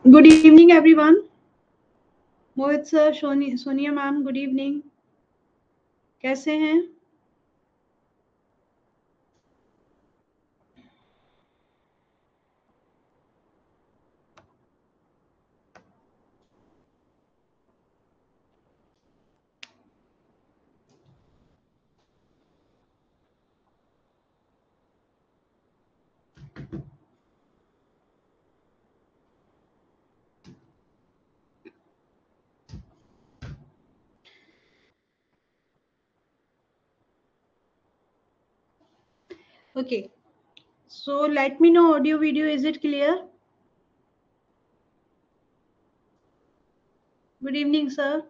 Good evening, everyone. Mohit sir, Sonia ma'am, good evening. कैसे हैं? Okay. So let me know audio video. Is it clear? Good evening, sir.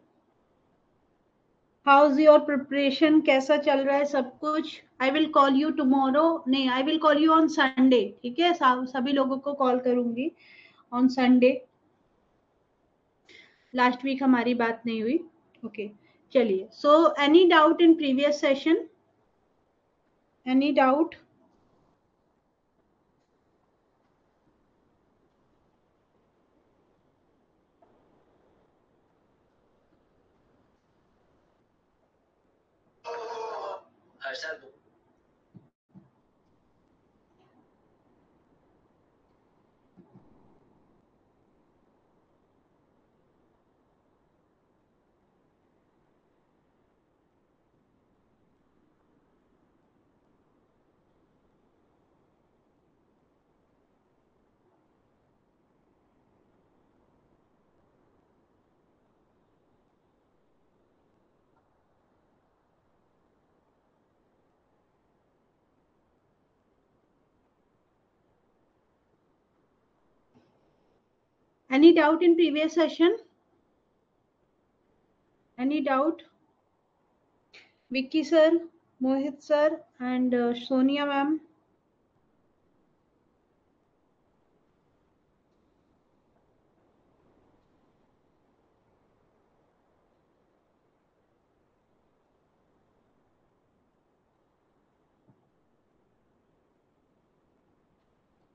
How's your preparation? कैसा चल रहा है सब कुछ? I will call you tomorrow. नहीं, I will call you on Sunday. ठीक है? सभी लोगों को कॉल करूंगी on Sunday. Last week हमारी बात नहीं हुई. Okay. चलिए. So any doubt in previous session? Any doubt? Any doubt in previous session? Any doubt? Vicky sir, Mohit sir, and Sonia ma'am.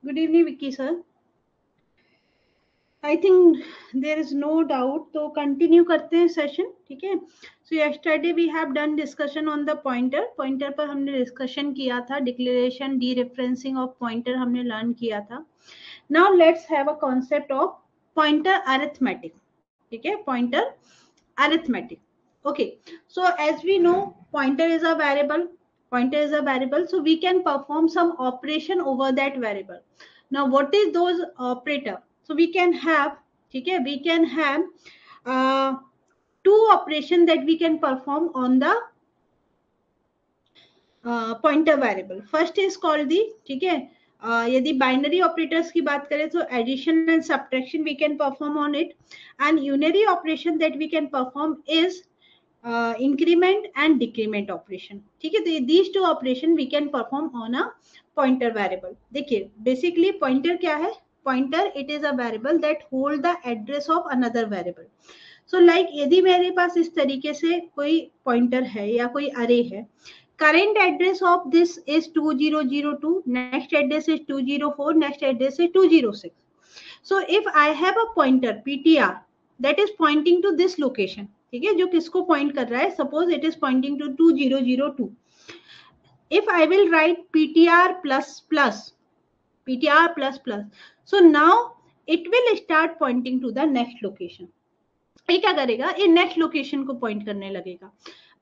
Good evening, Vicky sir. I think there is no doubt. तो continue करते हैं session, ठीक है? So yesterday we have done discussion on the pointer. Pointer पर हमने discussion किया था. Declaration, dereferencing of pointer हमने learn किया था. Now let's have a concept of pointer arithmetic. ठीक है? Pointer arithmetic. Okay. So as we know, pointer is a variable. Pointer is a variable. So we can perform some operation over that variable. Now what is those operator? So we can have, ठीक है? We can have two operation that we can perform on the pointer variable. First is called the, ठीक है? यदि binary operators की बात करें तो addition and subtraction we can perform on it, and unary operation that we can perform is increment and decrement operation. ठीक है? तो these two operation we can perform on a pointer variable. देखिए basically pointer क्या है? Pointer it is a variable that hold the address of another variable. So like यदि मेरे पास इस तरीके से कोई पॉइंटर है या कोई अरे है, current address of this is 2002, next address is 204, next address is 206. So if I have a pointer ptr that is pointing to this location, ठीक है? जो किसको पॉइंट कर रहा है? Suppose it is pointing to 2002. if I will write ptr plus plus, ptr plus plus, so now it will start pointing to the next location. ये क्या करेगा? ये नेक्स्ट लोकेशन को पॉइंट करने लगेगा.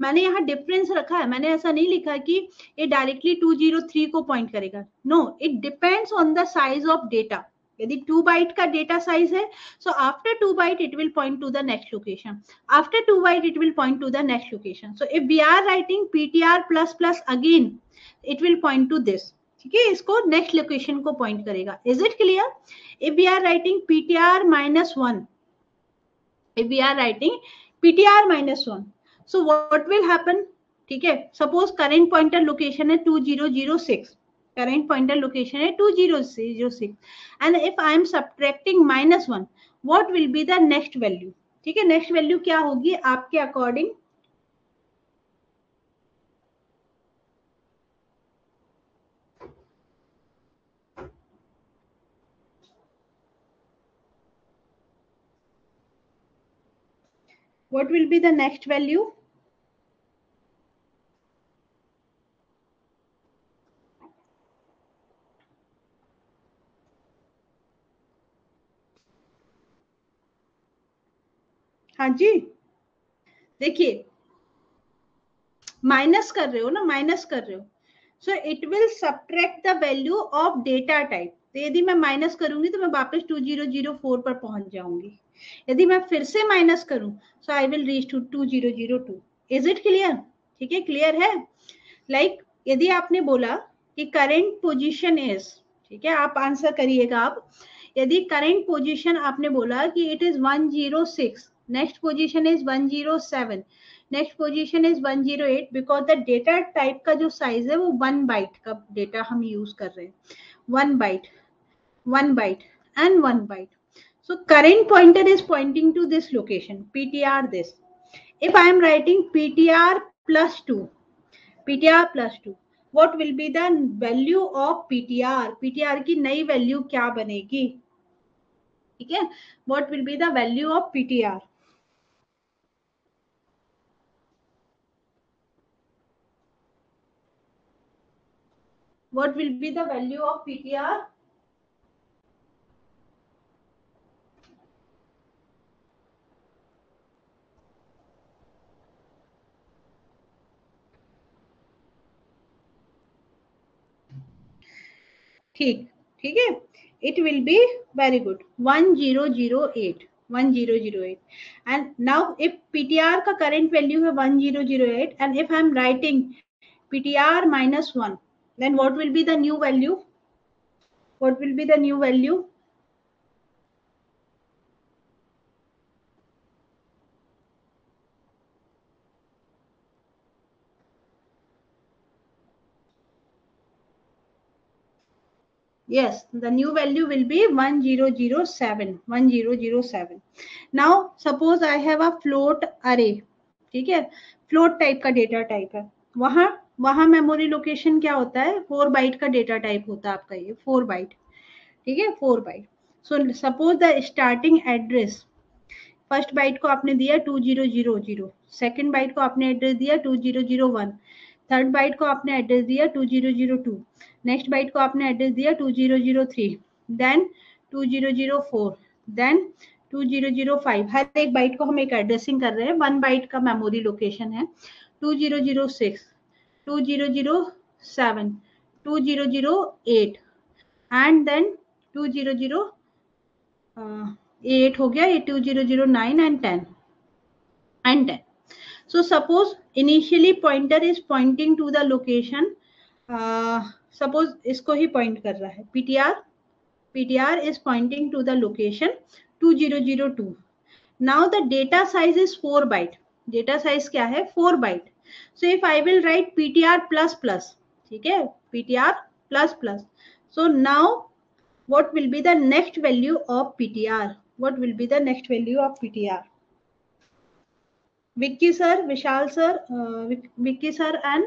मैंने यहाँ डिफरेंस रखा है, मैंने ऐसा नहीं लिखा कि ये डायरेक्टली 203 को पॉइंट करेगा. No, it depends on the size of data. यदि 2 बाइट का डेटा साइज है, so after 2 byte it will point to the next location. After 2 byte it will point to the next location. So if we are writing ptr plus plus again, it will point to this. ठीक है? इसको next location को point करेगा. Is it clear? If we are writing ptr minus 1, if we are writing ptr minus 1, so what will happen? ठीक है? Suppose current pointer location है 2006, current pointer location है 2006, and if I M subtracting -1, what will be the next value? ठीक है? Next value क्या होगी आपके according? What will be the next value? हाँ जी, देखिए माइनस कर रहे हो ना, माइनस कर रहे हो, सो it will subtract the value of data type. तो यदि मैं माइनस करूंगी तो मैं वापस 2004 पर पहुंच जाऊंगी। यदि मैं फिर से माइनस करूं so I will reach to 2002। Is it clear? ठीक है, क्लियर है। लाइक यदि आपने बोला कि करेंट पोजीशन इज, ठीक है, आप आंसर करिएगा आप। यदि करेंट पोजीशन आपने बोला कि it is 106, next position is 107, next position is 108, because the data type का जो साइज है वो 1 बाइट का डेटा हम यूज कर रहे हैं। 1 byte, 1 byte and 1 byte. So current pointer is pointing to this location, PTR this. If I am writing PTR plus 2, PTR plus 2, what will be the value of PTR? PTR की नई value क्या बनेगी? ठीक है, what will be the value of PTR? What will be the value of PTR? ठीक, ठीक है, it will be very good 1008, 1008। and now if PTR का current value है 1008 and if I am writing PTR minus 1, then what will be the new value? What will be the new value? Yes, the new value will be 1007, 1007। Now suppose I have a float array, ठीक है, float type का data type है। वहां वहां memory location क्या होता है? 4 byte का डेटा टाइप होता है आपका, ये 4 बाइट, ठीक है, 4 byte. So suppose the starting address, first byte को आपने दिया 2000, सेकंड बाइट को आपने एड्रेस दिया 2001, थर्ड बाइट को आपने एड्रेस दिया 2002, नेक्स्ट बाइट को आपने एड्रेस दिया 2003, देन 2004, देन 2005। हर एक बाइट को हम एक एड्रेसिंग कर रहे हैं। 1 बाइट का मेमोरी लोकेशन है 2006, 2007, 2008 एंड देन 2008 हो गया, ये 2009 and 10 and 10। So suppose initially pointer is pointing to the location, suppose इसको ही point कर रहा है, PTR is pointing to the location 2002। Now the data size is 4 byte, data size क्या है? 4 byte। So if I will write PTR plus plus, ठीक है, PTR plus plus, so now what will be the next value of PTR? What will be the next value of PTR? Vicky sir, Vishal sir, Vicky sir and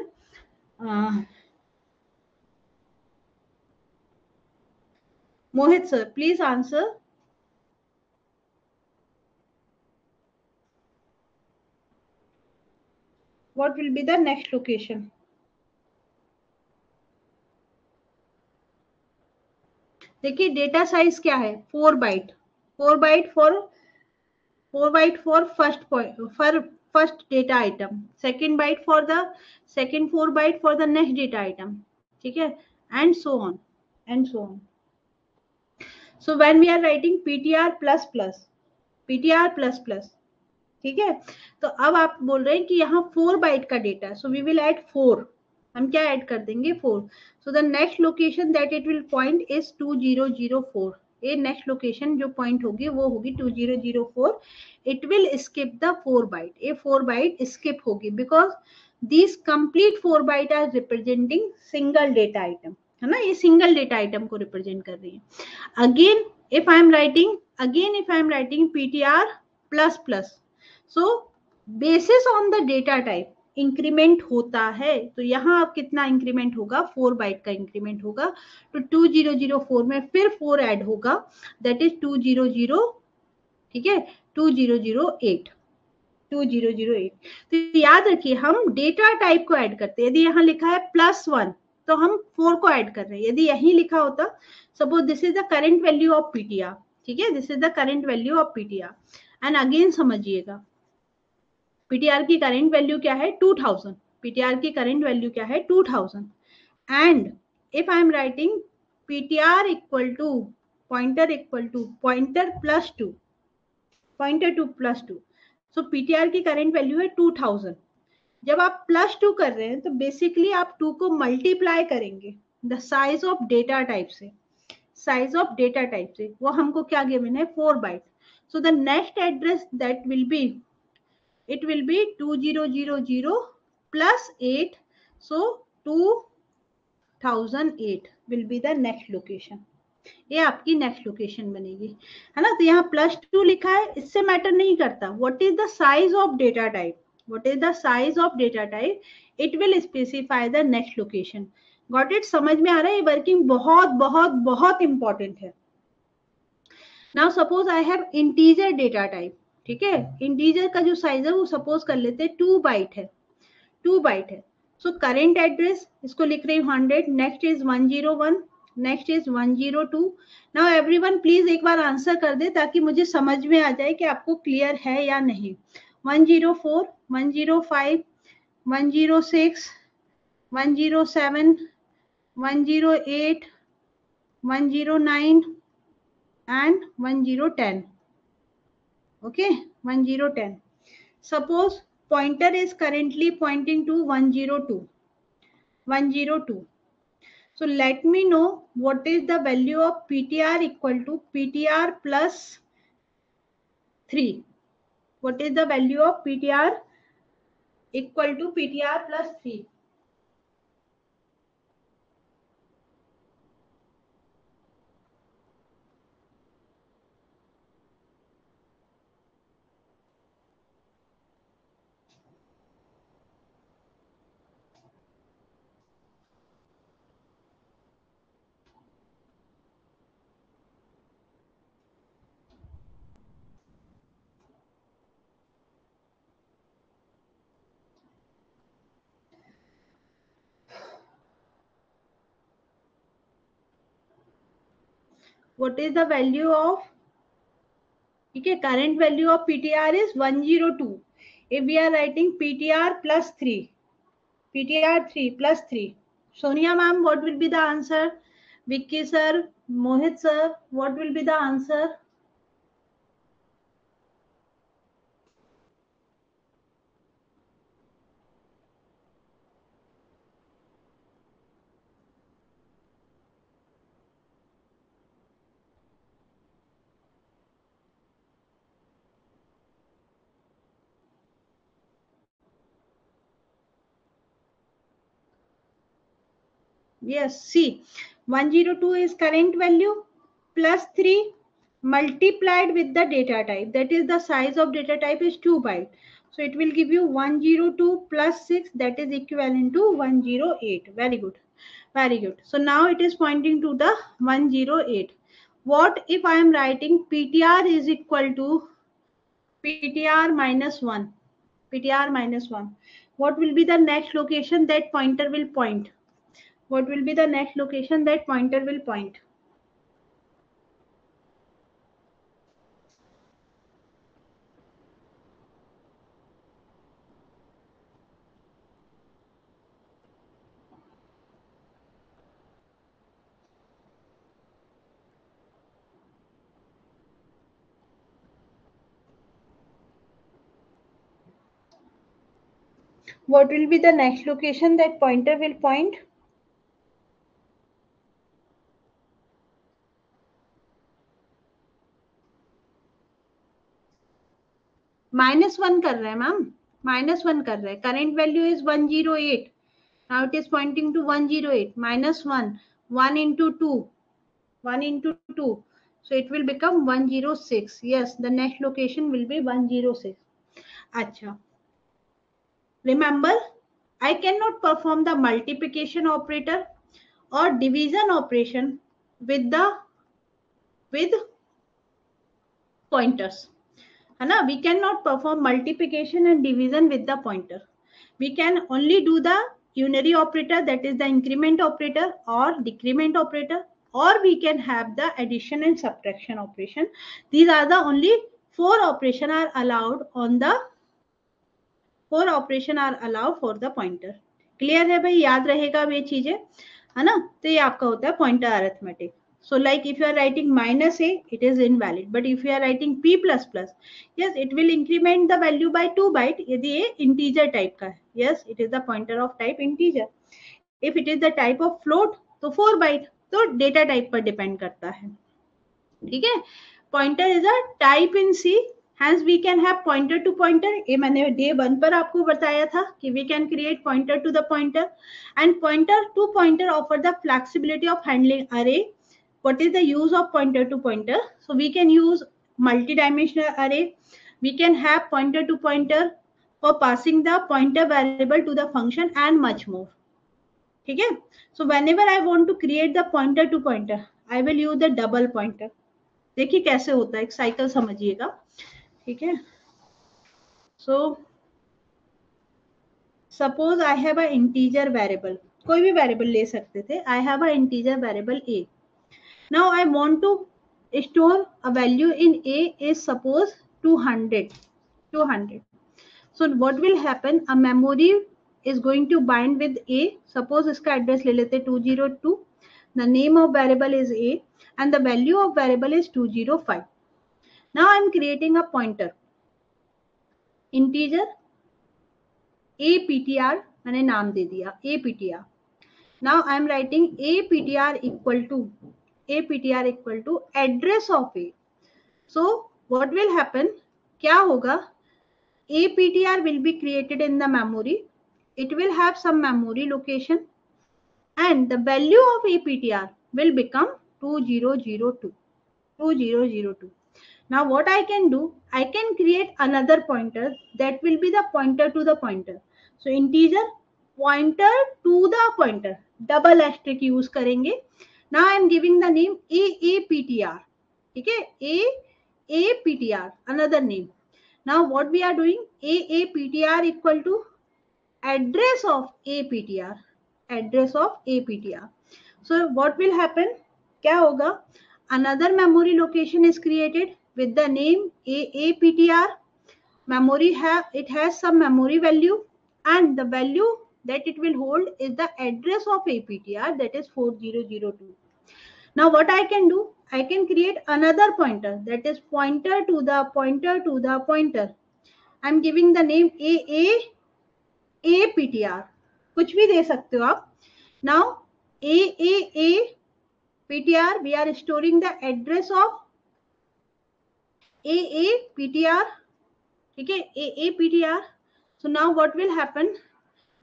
Mohit sir, please answer. What will be the next location? देखिए data size क्या है? 4 byte, 4 byte for 4 byte for first point, for first data item, second byte for the second 4 byte for the next data item, ठीक है, and so on, and so on। So when we are writing PTR plus plus, PTR plus plus, ठीक है, तो अब आप बोल रहे हैं कि यहाँ 4 बाइट का data, so we will add 4, हम क्या ऐड कर देंगे? 4। So the next location that it will point is 2004। ये नेक्स्ट लोकेशन जो पॉइंट होगी वो होगी 2004। It will skip the 4 byte, ये 4 बाइट स्किप होगी because this complete 4 byte are representing single data item, है ना, ये सिंगल डेटा आइटम को रिप्रेजेंट कर रही है। Again if I am writing PTR plus plus, so basis on the data type increment होता है। तो यहाँ अब कितना इंक्रीमेंट होगा? 4 बाइट का इंक्रीमेंट होगा। तो 2004 में फिर 4 ऐड होगा, दैट इज 200, ठीक है, 2008। 2008। तो याद रखिए हम डेटा टाइप को ऐड करते हैं। यदि यहाँ लिखा है +1 तो हम 4 को ऐड कर रहे हैं। यदि यही लिखा होता suppose this is the current value of PTR, ठीक है, this is the current value of PTR and again समझिएगा पीटीआर की करेंट वैल्यू क्या है 2000, पीटीआर की करेंट वैल्यू क्या है 2000 and if I am writing PTR equal to pointer +2 pointer to +2, so PTR की करेंट वैल्यू है 2000। जब आप +2 कर रहे हैं तो बेसिकली आप 2 को मल्टीप्लाई करेंगे the size of data type से, साइज ऑफ डेटा टाइप से, वो हमको क्या गिवन है 4 byte. So the next address that will be, it will be 2000 plus 8, so 2008 will be the next location। ये आपकी नेक्स्ट लोकेशन बनेगी, है ना। तो यहाँ +2 लिखा है, इससे मैटर नहीं करता what is the size of data type, what is the size of data type, it will specify the next location. Got it, समझ में आ रहा है, ये वर्किंग बहुत बहुत बहुत इंपॉर्टेंट है। Now suppose I have integer data type, ठीक है, इंटीजर का जो साइज है वो सपोज कर लेते हैं 2 बाइट है, 2 बाइट है। सो करेंट एड्रेस इसको लिख रही हूँ 100, next is 101, next is 102। Now everyone please एक बार आंसर कर दे ताकि मुझे समझ में आ जाए कि आपको क्लियर है या नहीं। 104, 105, 106, 107, 108, 109 and 1010, okay, 1010। suppose pointer is currently pointing to 102, 102। so let me know what is the value of ptr equal to ptr plus 3, what is the value of ptr equal to ptr plus 3। what is the value of, ठीक है, current value of ptr is 102। if we are writing ptr plus 3, ptr 3 plus 3, sonia ma'am what will be the answer, vicky sir, mohit sir, what will be the answer? Yes, see, 102 is current value plus 3 multiplied with the data type. That is the size of data type is 2 byte. So it will give you 102 plus 6, that is equivalent to 108. Very good. Very good. So now it is pointing to the 108. What if I am writing PTR is equal to PTR minus 1? PTR minus 1. What will be the next location that pointer will point? What will be the next location that pointer will point? What will be the next location that pointer will point? -1 कर रहे हैं ma'am, -1 कर रहे हैं। Current value is 108. Now it is pointing to 108. -1, 1 into 2, 1 into 2. So it will become 106. Yes, the next location will be 106. अच्छा. Remember, I cannot perform the multiplication operator or division operation with pointers, है ना. We cannot perform multiplication and division with the pointer. We can only do the unary operator, that is the increment operator or decrement operator, or we can have the addition and subtraction operation. These are the only four operation are allowed for the pointer. Clear है भाई, याद रहेगा अब ये चीजें, है ना. तो ये आपका होता है pointer arithmetic. So like if you are writing minus a, it is invalid. But if you are writing p plus plus, yes, it will increment the value by 2 byte. यदि ये integer type का है, yes, it is the pointer of type integer. If it is the type of float, तो 4 byte. तो data type पर depend करता है. ठीक है. Pointer is a type in C. Hence we can have pointer to pointer. ये मैंने day 1 पर आपको बताया था कि we can create pointer to the pointer, and pointer to pointer offer the flexibility of handling array. What is the use of pointer to pointer? So we can use multi-dimensional array. We can have pointer to pointer for passing the pointer variable to the function and much more. ठीक है. So whenever I want to create the pointer to pointer, I will use the double pointer. देखिए कैसे होता है, एक cycle समझिएगा. ठीक है. So suppose I have a integer variable, कोई भी variable ले सकते थे. I have a integer variable a. Now I want to store a value in a is suppose 200. So what will happen? A memory is going to bind with a. Suppose इसका address ले लेते 202. The name of variable is a and the value of variable is 205. Now I am creating a pointer. Integer aptr मैंने नाम दे दिया aptr. Now I am writing aptr equal to address of a. So what will happen? क्या होगा? aptr will be created in the memory. It will have some memory location and the value of aptr will become 2002. Now what I can do? I can create another pointer that will be the pointer to the pointer. So integer pointer to the pointer, double asterisk use करेंगे. Now I am giving the name AAPTR. ठीक है, AAPTR, another name. Now what we are doing? AAPTR equal to address of APTR. So what will happen? क्या होगा? Another memory location is created with the name AAPTR. Memory has some memory value and the value that it will hold is the address of APTR, that is 4002. Now what I can do? I can create another pointer, that is pointer to the pointer. I'm giving the name AAPTR. कुछ भी दे सकते हो आप. Now AAPTR, we are storing the address of AAPTR. ठीक है, AAPTR. So now what will happen?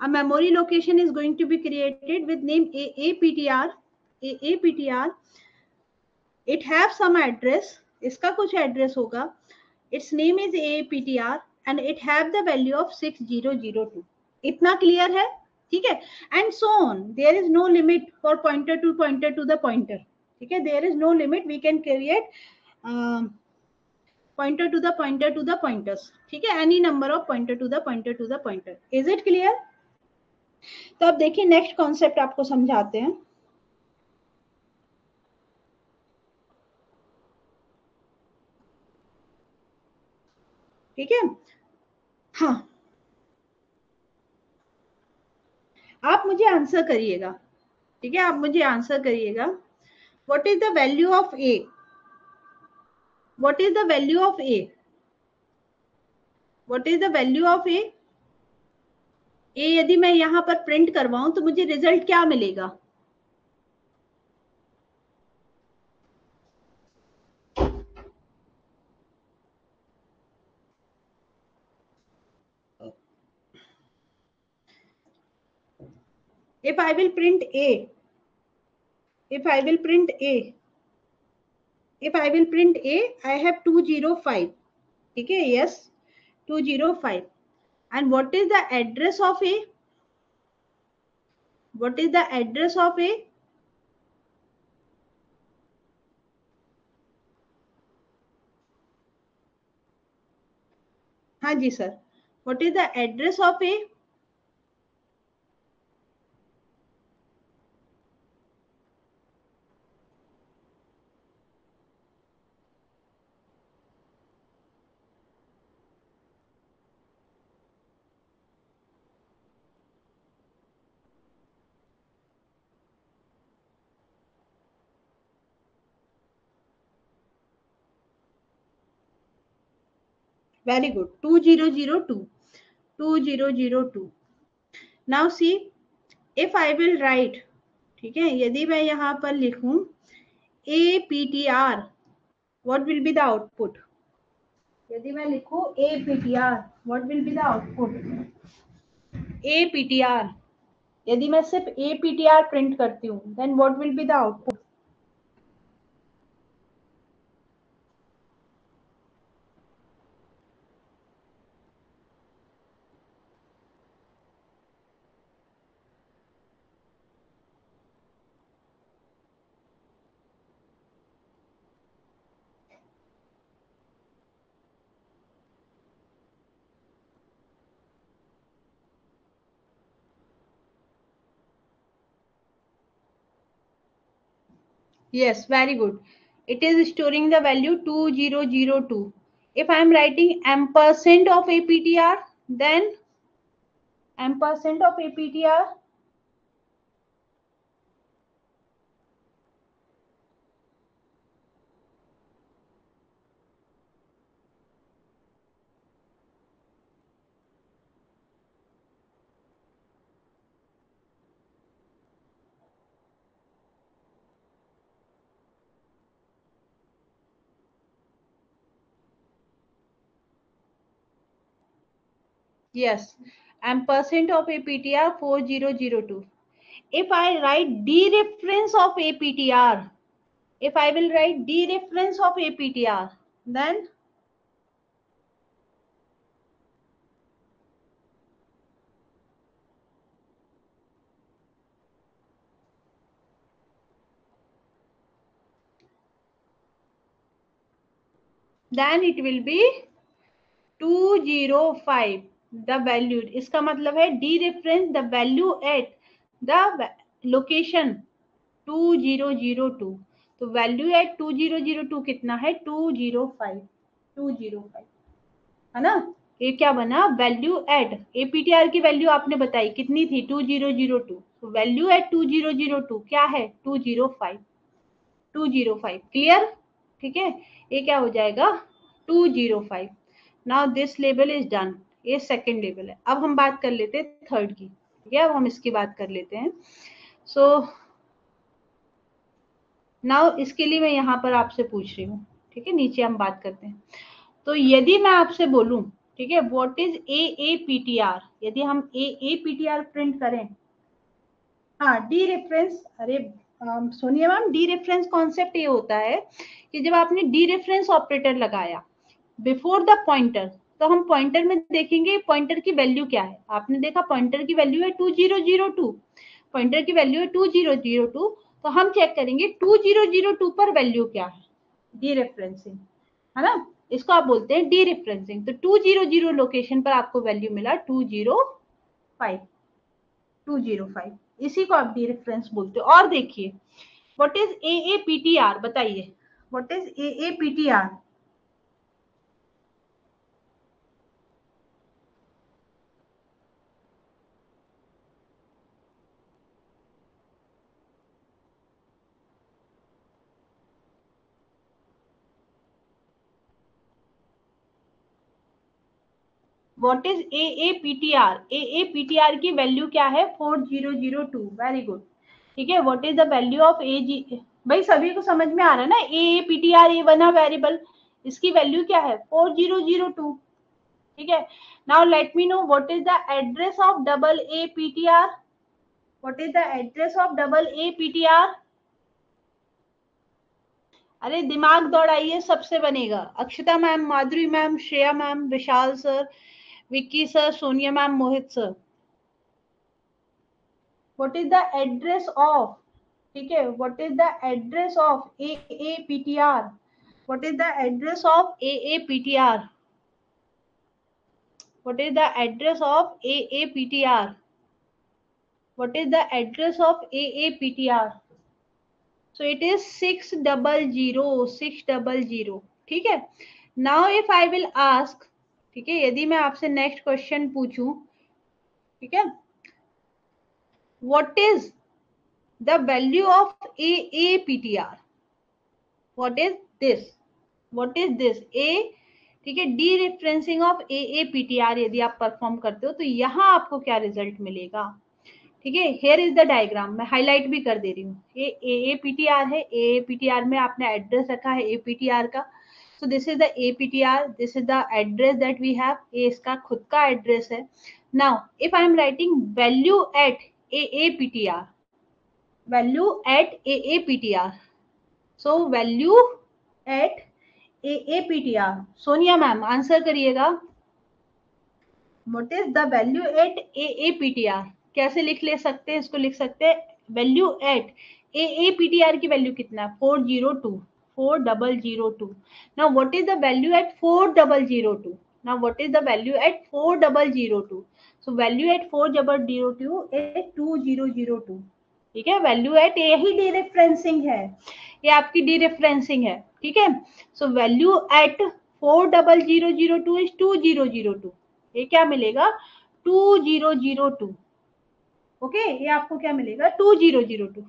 A memory location is going to be created with name AAPTR. It have some address. इसका कुछ address होगा. Its name is AAPTR and it have the value of 6002. इतना clear है? ठीक है. And so on. There is no limit for pointer to the pointer. ठीक है. There is no limit. We can create pointer to the pointers. ठीक है. Any number of pointer to the pointer. Is it clear? तो अब देखिए next concept आपको समझाते हैं. ठीक है. हाँ, आप मुझे आंसर करिएगा. ठीक है, आप मुझे आंसर करिएगा. What is the value of A? What is the value of A? What is the value of A? A यदि मैं यहां पर प्रिंट करवाऊं तो मुझे रिजल्ट क्या मिलेगा? If I will print A, I have 205. ठीक है, yes, 205. And what is the address of A? What is the address of A? हाँ जी sir, what is the address of A? Very good, 2002, 2002। Now see, if I will write, ठीक है, यदि मैं यहाँ पर लिखूं APTR, what will be the output? यदि मैं लिखूं APTR, what will be the output? APTR, यदि मैं सिर्फ APTR प्रिंट करती हूँ, then what will be the output? Yes, very good. It is storing the value 2002. If I am writing ampersand of APTR, then ampersand of APTR, yes, ampersand of APTR 4002. If I write dereference of APTR, if I will write dereference of APTR, then it will be 205, the value, इसका मतलब है dereference the value at the location 2002। तो value eight 2002 कितना है? 205, 205, है ना? ये क्या बना? वैल्यू एट एपीटीआर की वैल्यू आपने बताई कितनी थी? 2002। तो वैल्यू एट 2002 क्या है? 205, 205। क्लियर? ठीक है, ये क्या हो जाएगा? 205। Now this level is done, ये सेकेंड लेवल है। अब हम बात कर लेते हैं थर्ड की, ठीक है? अब हम इसकी बात कर लेते हैं। सो नाउ इसके लिए मैं यहाँ पर आपसे पूछ रही हूँ, ठीक है, नीचे हम बात करते हैं। तो यदि मैं आपसे बोलूं, ठीक है, व्हाट इज AAPTR, यदि हम AAPTR प्रिंट करें, हाँ, डी रेफरेंस, अरे Sonia ma'am, D reference concept ये होता है कि जब आपने डी रेफरेंस ऑपरेटर लगाया बिफोर द पॉइंटर, तो हम पॉइंटर में देखेंगे पॉइंटर की वैल्यू क्या है। आपने देखा पॉइंटर की वैल्यू है 2002, पॉइंटर की वैल्यू है 2002, तो हम चेक करेंगे 2002 पर वैल्यू क्या है। डी रेफरेंसिंग, है ना? इसको आप बोलते हैं डी रेफरेंसिंग। तो 200 लोकेशन पर आपको वैल्यू मिला 205, 205, इसी को आप डी रेफरेंस बोलते हो। और देखिए, व्हाट इज AAPTR, बताइए, what is AAPTR? What is AAPTR? AAPTR की वैल्यू क्या है? 4002। वेरी गुड, ठीक है। What is the value of AG? भाई सभी को समझ में आ रहा है ना? AAPTR ये बना वेरिएबल, इसकी वैल्यू क्या है? 4002, ठीक है। Now let me know what is the address of double APTR? What is the address of double APTR? अरे दिमाग दौड़ाइए, सबसे बनेगा। Akshata ma'am, Madhuri ma'am, Shreya ma'am, Vishal sir, Vicky sir, Sonia ma'am, Mohit sir, what is the address of, ठीक है, what is the address of AAPTR? What is the address of AAPTR? what is the address of AAPTR? What is the address of AAPTR? So it is 600. ठीक है. Now if I will ask, ठीक है, यदि मैं आपसे next question पूछूं, ठीक है, what is the value of AAPTR? What is this? What is this? A, ठीक है, डी रेफरेंसिंग ऑफ AAPTR यदि आप परफॉर्म करते हो तो यहाँ आपको क्या रिजल्ट मिलेगा. ठीक है, हेयर इज द डायग्राम, मैं हाईलाइट भी कर दे रही हूँ. ये AAPTR है. AAPTR में आपने एड्रेस रखा है APTR का. So this is the APTR, this is the address that we have. ये इसका खुद का एड्रेस है. Now if I am writing value at AAPTR, value at AAPTR, so value at AAPTR, Sonia ma'am answer करिएगा. What is the value at AAPTR? कैसे लिख ले सकते हैं इसको? लिख सकते हैं वैल्यू एट AAPTR की वैल्यू कितना है? 4002. Now what is the value at 4002? Now what is the value at 4002? So value at 4002 is 2002. ठीक है, वैल्यू एट यही डी रेफरेंसिंग है, ये आपकी डी रेफरेंसिंग है. ठीक है, सो वैल्यू एट 40002 इज 2002. ये क्या मिलेगा? 2002. ओके, ये आपको क्या मिलेगा? 2002.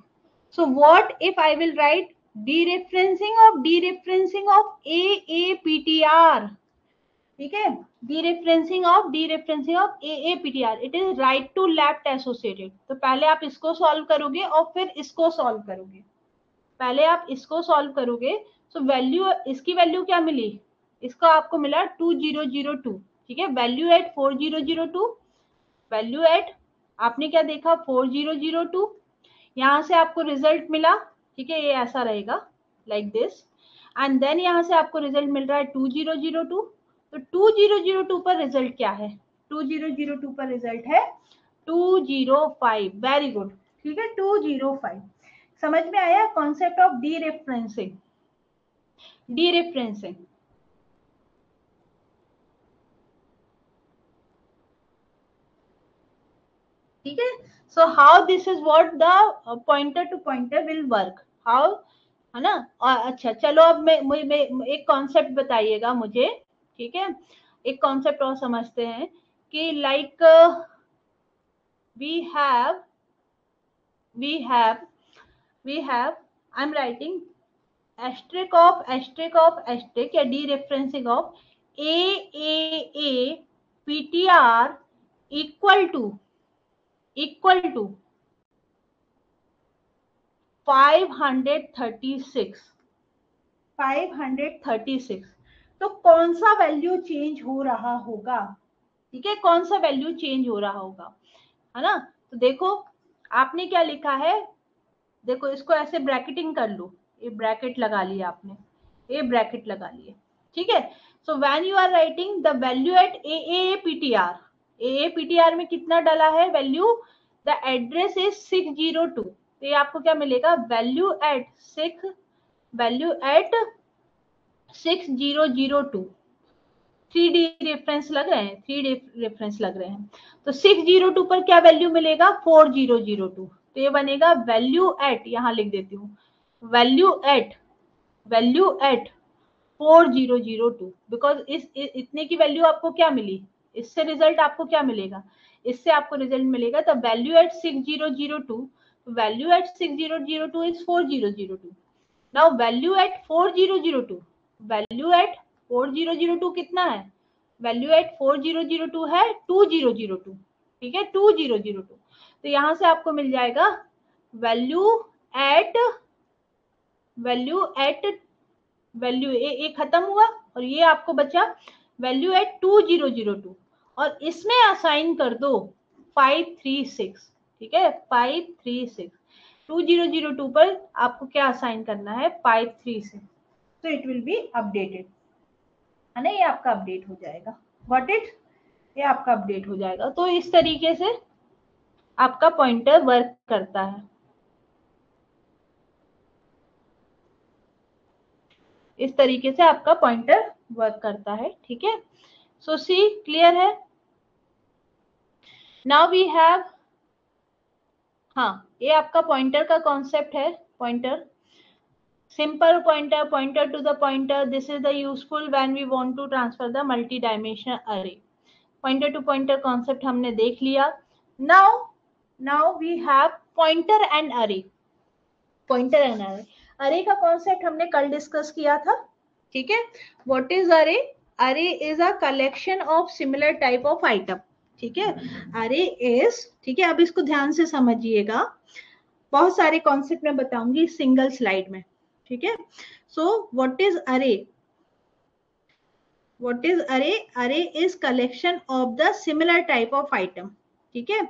So what if I will write dereferencing of AAPTR? ठीक है, dereferencing of AAPTR, it is right to left associated. तो पहले आप इसको सॉल्व करोगे और फिर इसको सॉल्व करोगे. पहले आप इसको सॉल्व करोगे. सो वैल्यू, इसकी वैल्यू क्या मिली? इसका आपको मिला 2002. ठीक है, वैल्यू एट 4002, वैल्यू एट आपने क्या देखा? 4002. यहां से आपको रिजल्ट मिला. ठीक है, ये ऐसा रहेगा लाइक दिस. एंड देन यहां से आपको रिजल्ट मिल रहा है 2002. तो 2002 पर रिजल्ट क्या है? 2002 पर रिजल्ट है 205. Very good. ठीक है, 205. समझ में आया concept of dereferencing? Dereferencing. ठीक है, so how this is what the pointer to pointer will work. How, है ना? अच्छा चलो, अब मैं एक कॉन्सेप्ट बताइएगा मुझे. ठीक है, एक कॉन्सेप्ट और समझते हैं कि like we have I am writing asterisk या dereferencing of AAPTR equal to 536. तो कौन सा वैल्यू चेंज हो रहा होगा? ठीक है, कौन सा वैल्यू चेंज हो रहा होगा, है ना? तो देखो आपने क्या लिखा है. देखो इसको ऐसे ब्रैकेटिंग कर लो. ये ब्रैकेट लगा लिया आपने, ये ब्रैकेट लगा लिए. ठीक है, so when you are writing the value at AAPTR में कितना डाला है वैल्यू? The address is 602. तो ये आपको क्या मिलेगा? Value at 6002. 3D रेफरेंस लग रहे हैं, 3D रेफरेंस लग रहे हैं. तो 602 पर क्या वैल्यू मिलेगा? 4002. तो ये बनेगा वैल्यू एट, यहां लिख देती हूँ, वैल्यू एट 4002. बिकॉज इतने की वैल्यू आपको क्या मिली? इससे रिजल्ट आपको क्या मिलेगा? इससे आपको रिजल्ट मिलेगा the value at 6002. Value at 6002 is 4002. Now value at 4002, value at 4002 कितना है? वैल्यू एट 4002 है 2002. ठीक है, 2002. तो यहां से आपको मिल जाएगा वैल्यू ए खत्म हुआ और ये आपको बचा वैल्यू एट 2002. और इसमें असाइन कर दो 536. ठीक है, 536. 2002 पर आपको क्या असाइन करना है? 536. तो इट विल बी अपडेटेड, है ना? ये आपका अपडेट हो जाएगा. What it? ये आपका अपडेट हो जाएगा. तो इस तरीके से आपका पॉइंटर वर्क करता है. इस तरीके से आपका पॉइंटर वर्क करता है. ठीक है, सो सी क्लियर है? नाउ वी हैव, हाँ ये आपका पॉइंटर का कॉन्सेप्ट है, pointer, simple pointer to the pointer. This is the useful when we want to transfer the multi-dimensional array. Pointer to pointer concept हमने देख लिया. Now we have pointer and array. Pointer and array. Array का concept हमने कल discuss किया था, ठीक है. What is array? Array is a collection of similar type of item. ठीक है. Array is, ठीक है, अब इसको ध्यान से समझिएगा, बहुत सारे कॉन्सेप्ट में बताऊंगी सिंगल स्लाइड में, ठीक है. सो व्हाट इज अरे? व्हाट इज अरे? अरे is collection of the similar type of item, ठीक है,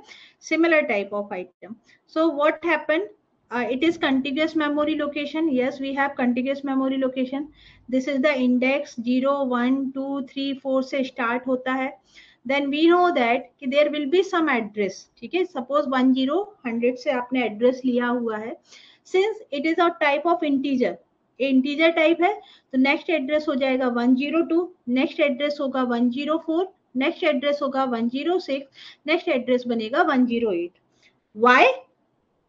similar type of item. So what happen, it is contiguous memory location. Yes, we have contiguous memory location. This is the index 0 1 2 3 4 से start होता है. Then we know that कि there will be some address, ठीक है. Suppose 10 100 से आपने address लिया हुआ है. Since it is a type of integer, integer type है, तो नेक्स्ट एड्रेस हो जाएगा 102, नेक्स्ट एड्रेस होगा 104, नेक्स्ट एड्रेस होगा 106, नेक्स्ट एड्रेस बनेगा 108.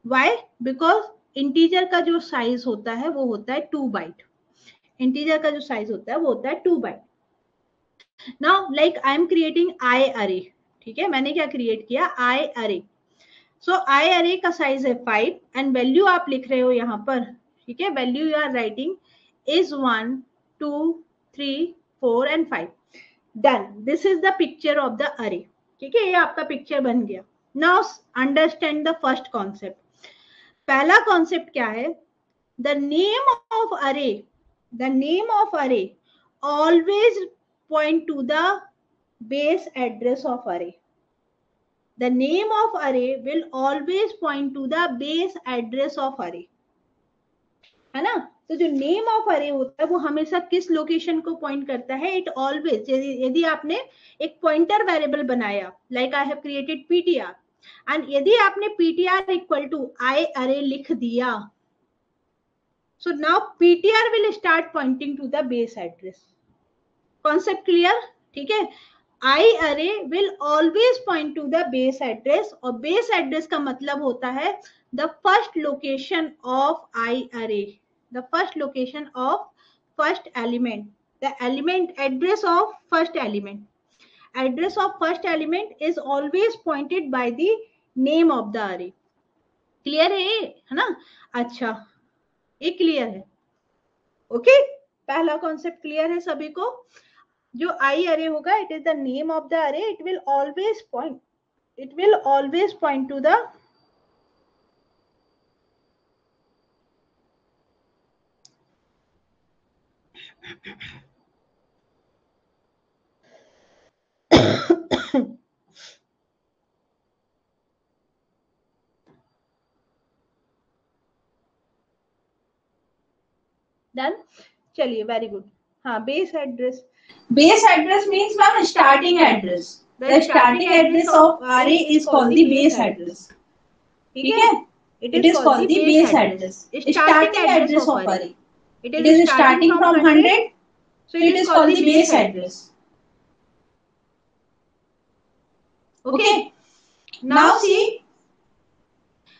वाई? बिकॉज इंटीजर का जो साइज होता है वो होता है 2 बाइट. इंटीजर का जो साइज होता है वो होता है 2 byte. Now like I am creating I array, ठीक है, मैंने क्या क्रिएट किया? आई अरे. सो आई अरे का साइज है 5 एंड वैल्यू आप लिख रहे हो यहाँ पर, ठीक है, value you are writing is 1 2 3 4 and 5. Done. This is the picture of the array, ठीक है, ये आपका पिक्चर बन गया. Now understand the first concept. पहला कॉन्सेप्ट क्या है? The name of array, the name of array always point to the base address of array. The name of array will always point to the base address of array, है ना. तो जो name of अरे होता है वो हमेशा किस लोकेशन को पॉइंट करता है? इट ऑलवेज, यदि आपने एक पॉइंटर वेरिएबल बनाया, like I have created ptr, and यदि आपने ptr equal to I array लिख दिया, so now ptr will start pointing to the base address. Concept clear? ठीक है. आई array will always point to the base address, और base address का मतलब होता है the first location of I array, the first location of first element, the element address of first element. Address of first element is always pointed by the name of the अरे. Clear है ना? अच्छा, ये clear है. Okay, पहला concept clear है सभी को. जो आई अरे होगा, it is the name of the array, it will always point to the done. चलिए, वेरी गुड. हाँ, base address. Base address means ma'am starting address. The starting address of array is called the base address. ठीक है? It is called the base address. Starting address of array. It is starting from 100, so it is called the base address. Okay. Now see,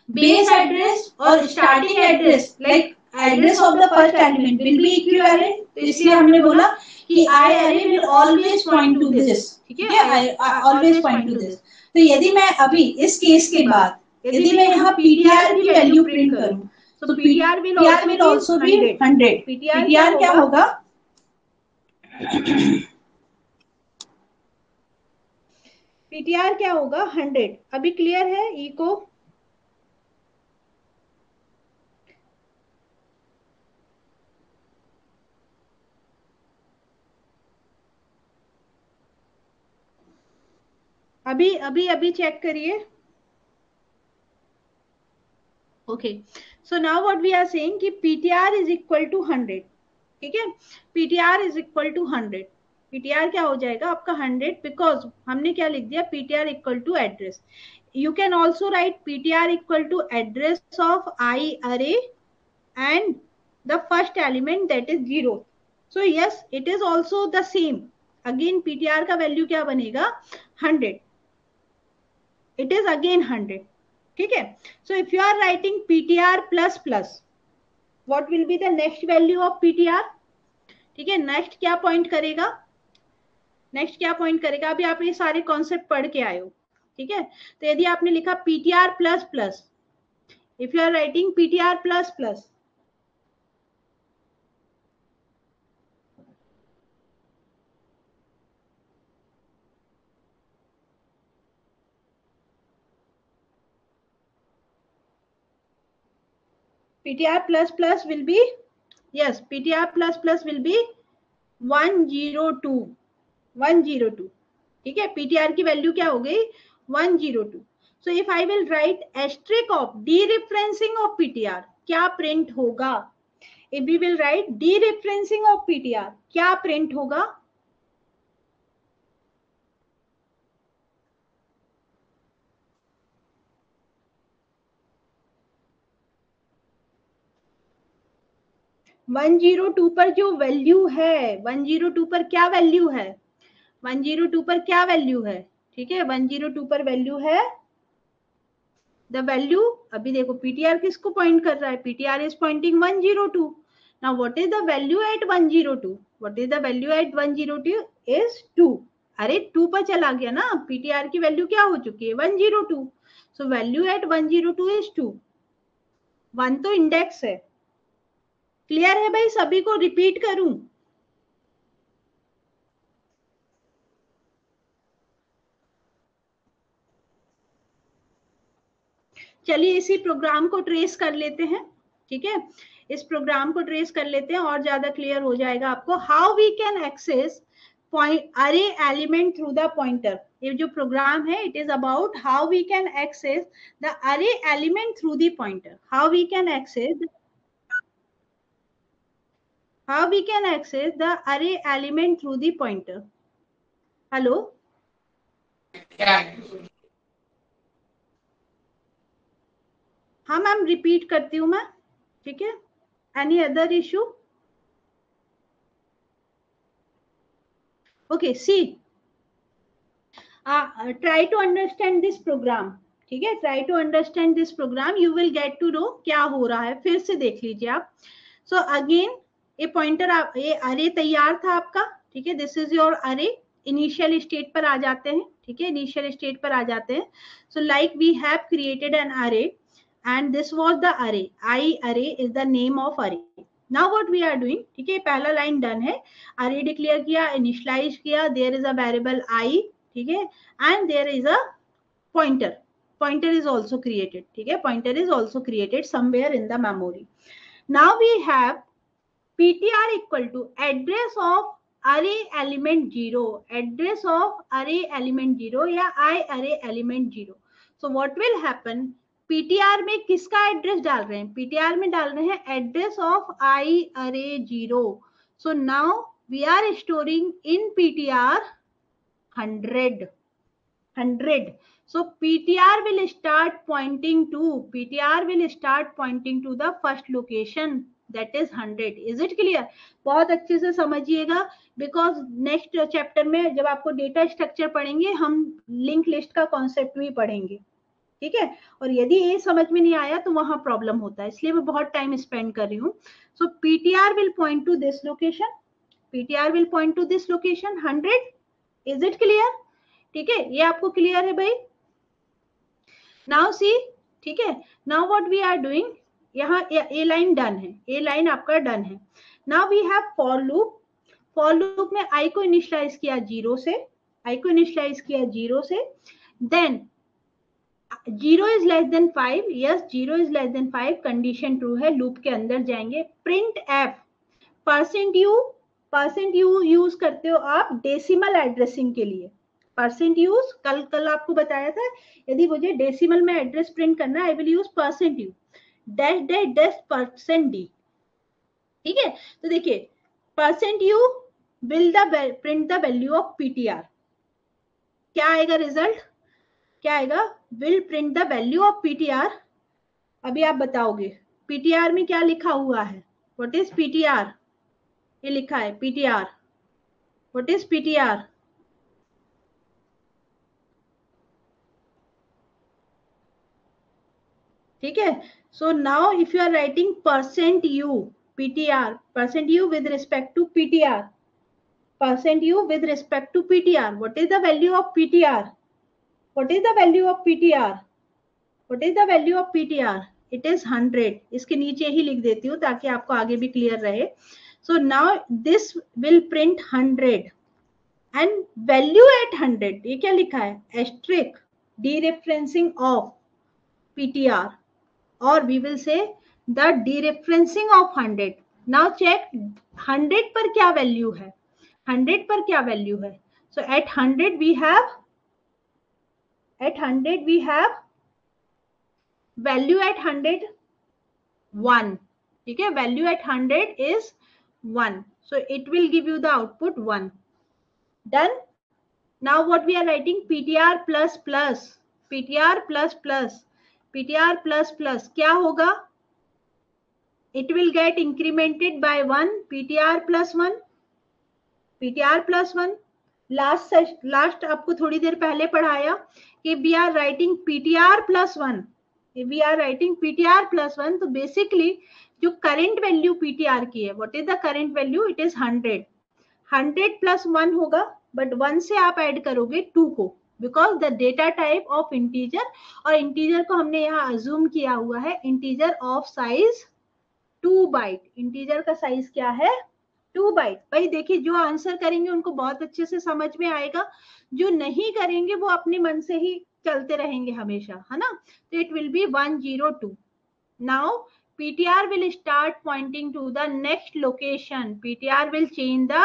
base address or starting address, like address of the first element will be equivalent. तो इसलिए हमने बोला कि आई array will always point to this. ठीक है, always point to this. तो यदि मैं अभी इस केस के बाद यदि मैं यहाँ पीटीआर की वैल्यू प्रिंट करूं, तो PTR will also B 100. PTR क्या होगा? पीटीआर क्या होगा? 100. अभी क्लियर है ई को? अभी चेक करिए. Okay, so now what we are saying कि पीटीआर इज इक्वल टू 100. ठीक है, PTR is equal to 100. PTR क्या हो जाएगा आपका? 100, बिकॉज हमने क्या लिख दिया? PTR equal to address. You can also write PTR equal to address of I array and the first element that is 0. So yes, it is also the same. Again PTR का value क्या बनेगा? 100. it is again 100. ठीक है. So if you are writing PTR plus plus, what will be the next value of PTR? ठीक है. Next क्या point करेगा? Next क्या पॉइंट करेगा? अभी आप ये सारे कॉन्सेप्ट पढ़ के आए हो. ठीक है. तो यदि आपने लिखा PTR plus plus, if you are writing PTR plus plus, PTR plus plus will be, yes, PTR plus plus will be 102. 102. ठीक है. PTR की वैल्यू क्या हो गई? 102. So if I will write asterisk of dereferencing of PTR, क्या print होगा? If we will write dereferencing of PTR, क्या print होगा? वन 102 पर जो वैल्यू है, 102 पर क्या वैल्यू है? 102 पर क्या वैल्यू है? ठीक है. 102 पर वैल्यू है द वैल्यू. अभी देखो पीटीआर किसको पॉइंट कर रहा है? PTR is pointing 102. Now what is the value at 102? What is the value at 102 is 2. Array 2 पर चला गया ना. पीटीआर की वैल्यू क्या हो चुकी है? 102. सो वैल्यू एट 102 इज 2. 1 तो इंडेक्स है. क्लियर है भाई? सभी को रिपीट करूं? चलिए इसी प्रोग्राम को ट्रेस कर लेते हैं. ठीक है. इस प्रोग्राम को ट्रेस कर लेते हैं और ज्यादा क्लियर हो जाएगा आपको. How we can access array element through the pointer. ये जो प्रोग्राम है it is about how we can access the array element through the pointer. How we can access the array element through the pointer. Hello. हाँ ma'am repeat करती हूँ मैं. ठीक है. Any other issue? Okay. See try to understand this program. ठीक है. Try to understand this program. You will get to know क्या हो रहा है. फिर से देख लीजिए आप. सो अगेन ये पॉइंटर, ये अरे तैयार था आपका. ठीक है. दिस इज योर अरे. इनिशियल स्टेट पर आ जाते हैं. ठीक है. इनिशियल स्टेट पर आ जाते हैं. So like we have created an array and this was the array. I array is the name of array. Now what we are doing, ठीक है. पहला लाइन डन है. array डिक्लेयर किया, इनिशियलाइज किया. there is a variable I. ठीक है. and there is a pointer. pointer is also created. ठीक है. pointer is also created somewhere in the memory. now we have ptr equal to address of array element 0. address of array element 0 या I array element 0. so what will happen, PTR में किसका address डाल रहे हैं? PTR में डाल रहे हैं address of I array 0. So now we are storing in PTR 100. So PTR will start pointing to the first location, that is 100. Is it clear? बहुत अच्छे से समझिएगा. बिकॉज नेक्स्ट चैप्टर में जब आपको डेटा स्ट्रक्चर पढ़ेंगे हम लिंक लिस्ट का कॉन्सेप्ट भी पढ़ेंगे. ठीक है. और यदि ये समझ में नहीं आया तो वहां प्रॉब्लम होता है, इसलिए मैं बहुत टाइम स्पेंड कर रही हूँ. So PTR will point to this location. PTR will point to this location 100. Is it clear? ठीक है. ये आपको क्लियर है भाई? Now see. ठीक है. Now what we are doing, यहाँ ए लाइन डन है. ए लाइन आपका डन है. Now we have for loop. For loop में आई को इनिशियलाइज किया 0 से. आई को इनिशियलाइज किया 0 से. Then 0 is less than 5. yes 0 is less than 5. Condition true है. लूप के अंदर जाएंगे. Print F. Percent you use करते हो आप डेसिमल एड्रेसिंग के लिए. परसेंट यूज कल आपको बताया था. यदि मुझे डेसिमल में एड्रेस प्रिंट करना है I will use percent you dash dash dash percent D. ठीक है. तो देखिए percent you will print the value of PTR. क्या आएगा रिजल्ट? क्या आएगा? Will print the value of PTR. अभी आप बताओगे पीटीआर में क्या लिखा हुआ है? What is PTR? ये लिखा है पीटीआर. What is PTR? ठीक है. So now if you are writing percent u PTR, percent u with respect to PTR, percent u with respect to PTR, what is the value of PTR? What is the value of PTR? What is the value of PTR? It is 100. इसके नीचे ही लिख देती हूँ ताकि आपको आगे भी clear रहे. So now this will print 100 and value at 100. ये क्या लिखा है? Asterisk dereferencing of PTR, or we will say the dereferencing of 100. Now check 100 पर क्या वैल्यू है? 100 पर क्या वैल्यू है? So at 100 we have value at 100 1. ठीक है, value at 100 is 1. So it will give you the output 1. Done. Now what we are writing? PTR plus plus, PTR plus plus, PTR plus plus क्या होगा? It will get incremented by 1, PTR plus 1, PTR plus 1. Last आपको थोड़ी देर पहले पढ़ाया कि we are writing PTR plus 1. If we are writing PTR plus 1, तो basically जो current value PTR की है, what is the current value? It is 100. 100 plus 1 होगा, बट 1 से आप ऐड करोगे 2 को, because the data type of integer, और इंटीजर को हमने यहाँ अज्यूम किया हुआ है integer of size 2 byte. Integer का साइज क्या है? 2 बाइट. भाई देखिए, जो आंसर करेंगे उनको बहुत अच्छे से समझ में आएगा, जो नहीं करेंगे वो अपने मन से ही चलते रहेंगे हमेशा, है ना. तो it will B 102. Now PTR will start pointing to the next location. PTR will change the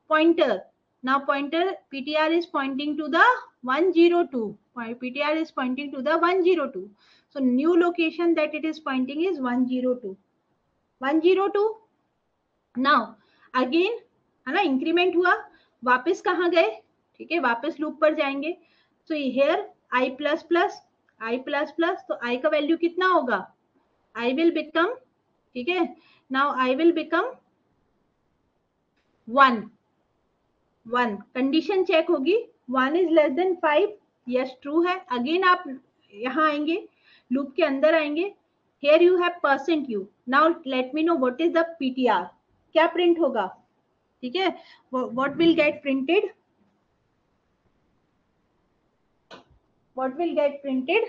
pointer. Now PTR is pointing to the 102. PTR is pointing to the 102. So new location that it is pointing is 102. 102. Now again, है ना, increment हुआ, वापस कहाँ गए? ठीक है, वापस loop पर जाएंगे. So here I plus plus, I plus plus, तो I का वैल्यू कितना होगा? I will become, ठीक है, now I will become 1. Condition check होगी, 1 is less than 5. yes true है. अगेन आप यहाँ आएंगे, लूप के अंदर आएंगे. here you have percent u. now let me know what is the PTR. क्या प्रिंट होगा? ठीक है, what will get printed? What will get printed?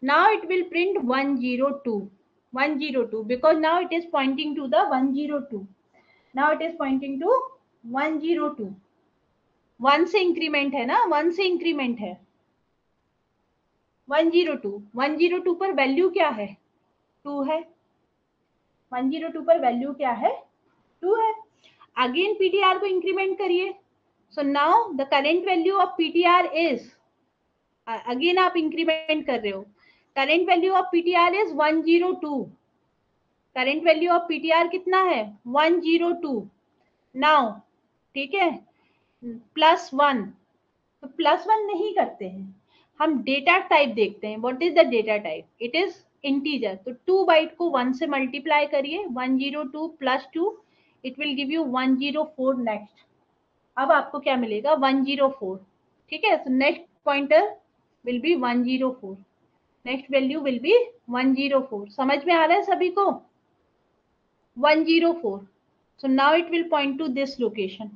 Now it will print 102. 102 because now it is pointing to the 102. Now it is pointing to 102. 1 से increment है ना, 1 से increment है. 102 पर वैल्यू क्या है? 2 है. 102 पर वैल्यू क्या है? 2 है. अगेन PTR को इंक्रीमेंट करिए. So now the current value of PTR is, again आप इंक्रीमेंट कर रहे हो, current value of PTR is 102. Current value of PTR कितना है? 102. नाउ ठीक है, प्लस 1. तो प्लस 1 नहीं करते हैं, हम डेटा टाइप देखते हैं. What is the data type? It is integer. तो 2 बाइट को 1 से मल्टीप्लाई करिए. 102 plus 2, it will give you 104 next. अब आपको क्या मिलेगा? 104. ठीक है, तो next pointer will be 104. Next value will be 104. समझ में आ रहा है सभी को? 104. So now it will point to this location.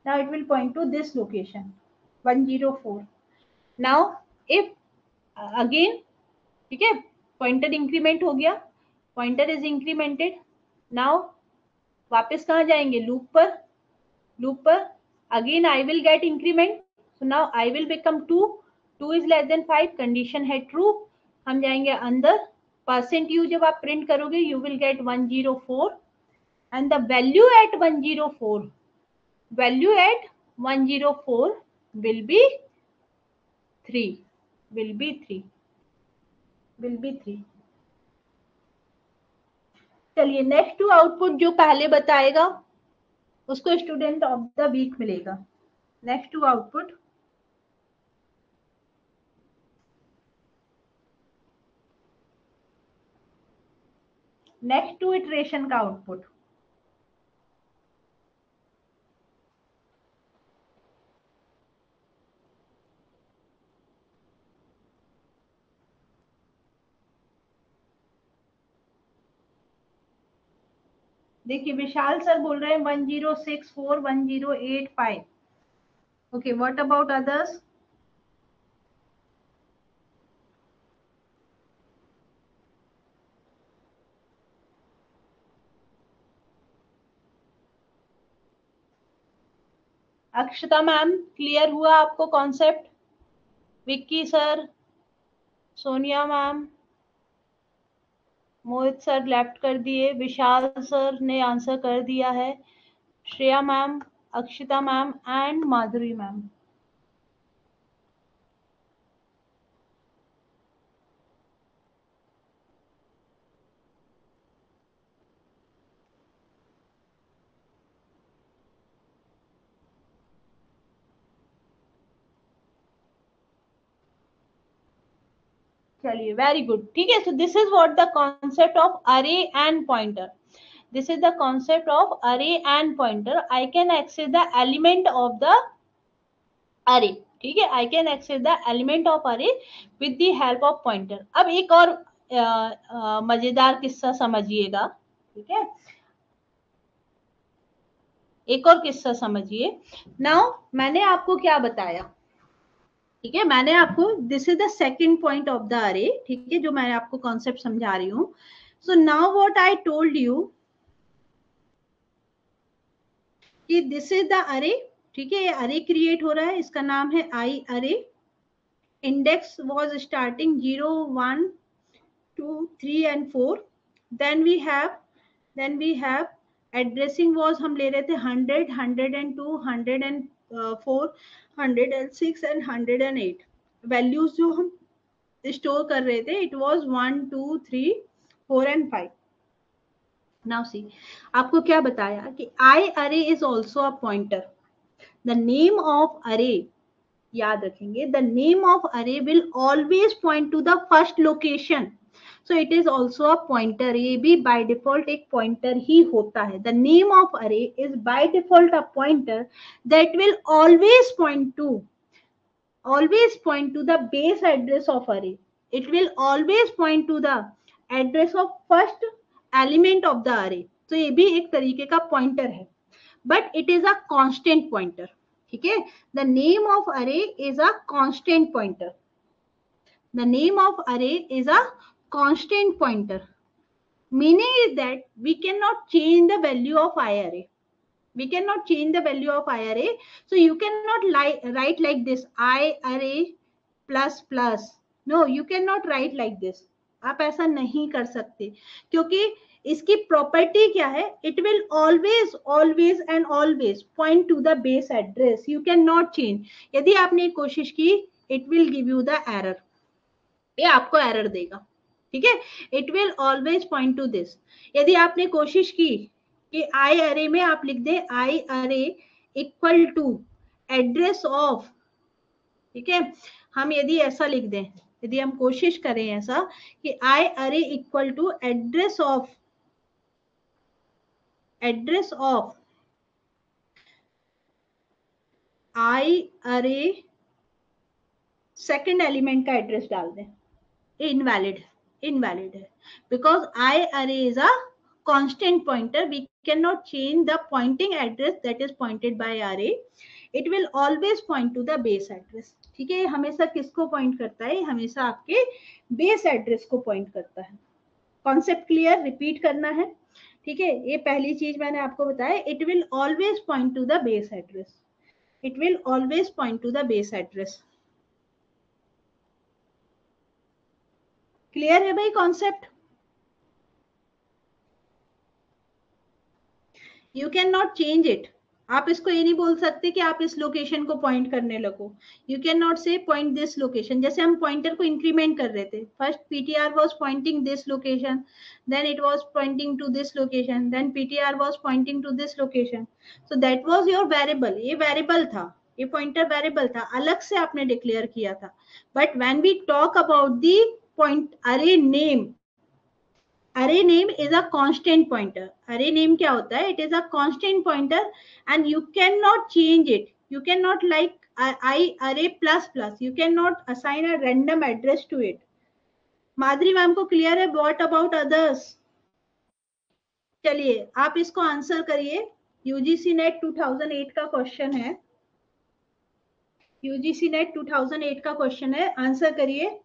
Now it will point to this location, 104. Now if again, ठीक है, पॉइंटर इंक्रीमेंट हो गया, पॉइंटर इज इंक्रीमेंटेड. नाउ वापस कहाँ जाएंगे? लूप पर. लूप पर again I will get increment. So now I will become 2. 2 is less than 5. Condition है ट्रू. हम जाएंगे अंदर. परसेंट यू जब आप प्रिंट करोगे, you will gate 104. and the value at 104 will be 3. will be 3. चलिए, नेक्स्ट टू आउटपुट जो पहले बताएगा उसको स्टूडेंट ऑफ द वीक मिलेगा. Next two output, next two iteration का आउटपुट. देखिए विशाल सर बोल रहे हैं 10641085. Okay, what about others? Akshata ma'am, clear हुआ आपको concept? Vicky sir, Sonia ma'am, Mohit sir left कर दिए, विशाल सर ने आंसर कर दिया है, Shreya ma'am, Akshita ma'am and Madhuri ma'am. चलिए, वेरी गुड. ठीक है, so this is what the concept of अरे and pointer. This is the concept of array and pointer. I can access the element of the array. ठीक है, I can access the element of array with the help of pointer. अब एक और मजेदार किस्सा समझिएगा. ठीक है, एक और किस्सा समझिए. नाउ मैंने आपको क्या बताया? ठीक है, मैंने आपको this is the second point of the array. ठीक है, जो मैं आपको कॉन्सेप्ट समझा रही हूँ. सो now what I told you कि दिस इज द अरे. ठीक है, ये अरे क्रिएट हो रहा है, इसका नाम है आई array. Index was starting 0 1 2 3 and 4. Then we have addressing was हम ले रहे थे 100 102 104 106 एंड 108. वैल्यूज जो हम स्टोर कर रहे थे it was 1 2 3 4 and 5. Now see, आपको क्या बताया कि आई अरे is also a pointer. The name of अरे, याद रखेंगे, द नेम ऑफ अरे will always point to the first location. So it is also a pointer. ये भी बाय डिफॉल्ट एक पॉइंटर ही होता है. The name of array is by default a pointer that will always point to the base address of array. It will always point to the address of first element of the array. तो ये भी एक तरीके का pointer है, but it is a constant pointer. ठीक है, the name of array is a constant pointer. The name of array is a constant pointer. Meaning is that we cannot change the value of IRA. We cannot change the value of IRA. So you cannot write like this IRA plus plus. No, you cannot write like this. आप ऐसा नहीं कर सकते, क्योंकि इसकी property क्या है? It will always always and always point to the base address. You can not change. यदि आपने कोशिश की it will give you the error. ये आपको एरर देगा. ठीक है, it will always point to this. यदि आपने कोशिश की कि आई अरे में आप लिख दें आई अरे इक्वल टू एड्रेस ऑफ. ठीक है, हम यदि ऐसा लिख दें, यदि हम कोशिश करें ऐसा कि आई अरे इक्वल टू एड्रेस ऑफ आई अरे सेकेंड एलिमेंट का एड्रेस डाल दें, इनवैलिड है, because I array is a constant pointer. We cannot change the pointing address that is pointed by array. It will always point to the base address. ठीक है, हमेशा किसको point करता है? हमेशा आपके बेस एड्रेस को पॉइंट करता है. Concept clear? रिपीट करना है. ठीक है, ये पहली चीज मैंने आपको बताया. It will always point to the base address. It will always point to the base address. Clear है भाई concept? You can not change it. आप इसको ये नहीं बोल सकते कि आप इस लोकेशन को पॉइंट करने लगो. You can not say point this location. जैसे हम पॉइंटर को इंक्रीमेंट कर रहे थे, first PTR was pointing this location, then it was pointing to this location, then PTR was pointing to this location. So that was your variable. ये variable था, ये pointer variable था, अलग से आपने डिक्लेयर किया था. But when we talk about the point array name, array name is a constant pointer. Array name क्या होता है? It is a constant pointer and you cannot change it. You cannot like I array plus plus. You cannot assign a random address to it. Madhuri ma'am को clear है? What about others? चलिए आप इसको answer करिए। UGC net 2008 का question है, UGC net 2008 का question है, आंसर करिए।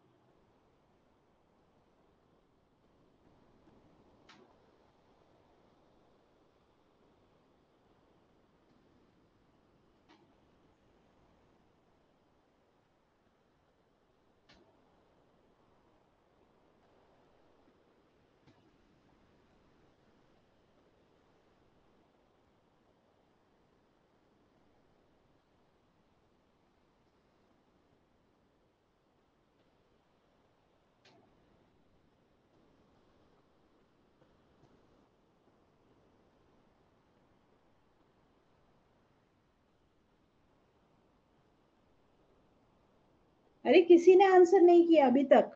अरे किसी ने आंसर नहीं किया अभी तक।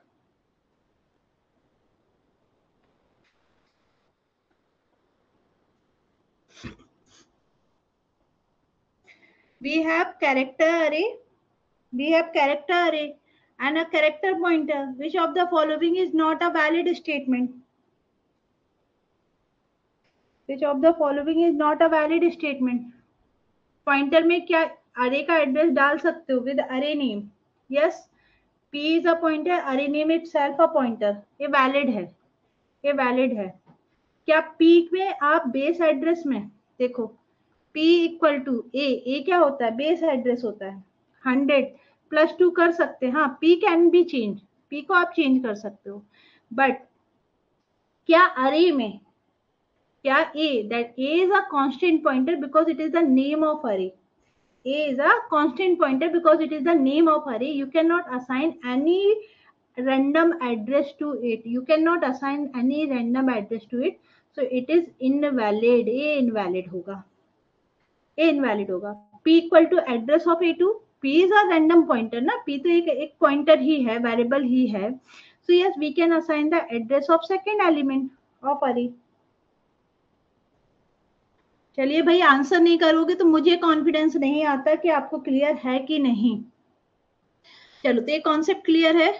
We have character array, we have character array and a character pointer. Which of the following is not a valid statement? Which of the following is not a valid statement? Pointer में क्या अरे का address डाल सकते हो with अरे name? Yes, p is a pointer, अरे name itself a pointer, ये वैलिड है, ये वैलिड है। क्या p में आप बेस एड्रेस में देखो, p इक्वल टू ए क्या होता है? बेस एड्रेस होता है। 100 +2 कर सकते हैं, हाँ, p can be change, p को आप चेंज कर सकते हो, बट क्या अरे में, क्या a, that a is a constant pointer because it is the name of array. A is a constant pointer because it is the name of array. You cannot assign any random address to it. You cannot assign any random address to it. So it is invalid. A invalid होगा. A invalid होगा. P equal to address of A2. P is a random pointer ना. P तो एक pointer ही है, variable ही है. So yes, we can assign the address of second element of array. चलिए भाई, answer नहीं करोगे तो मुझे कॉन्फिडेंस नहीं आता कि आपको क्लियर है कि नहीं। चलो, तो ये कॉन्सेप्ट क्लियर है,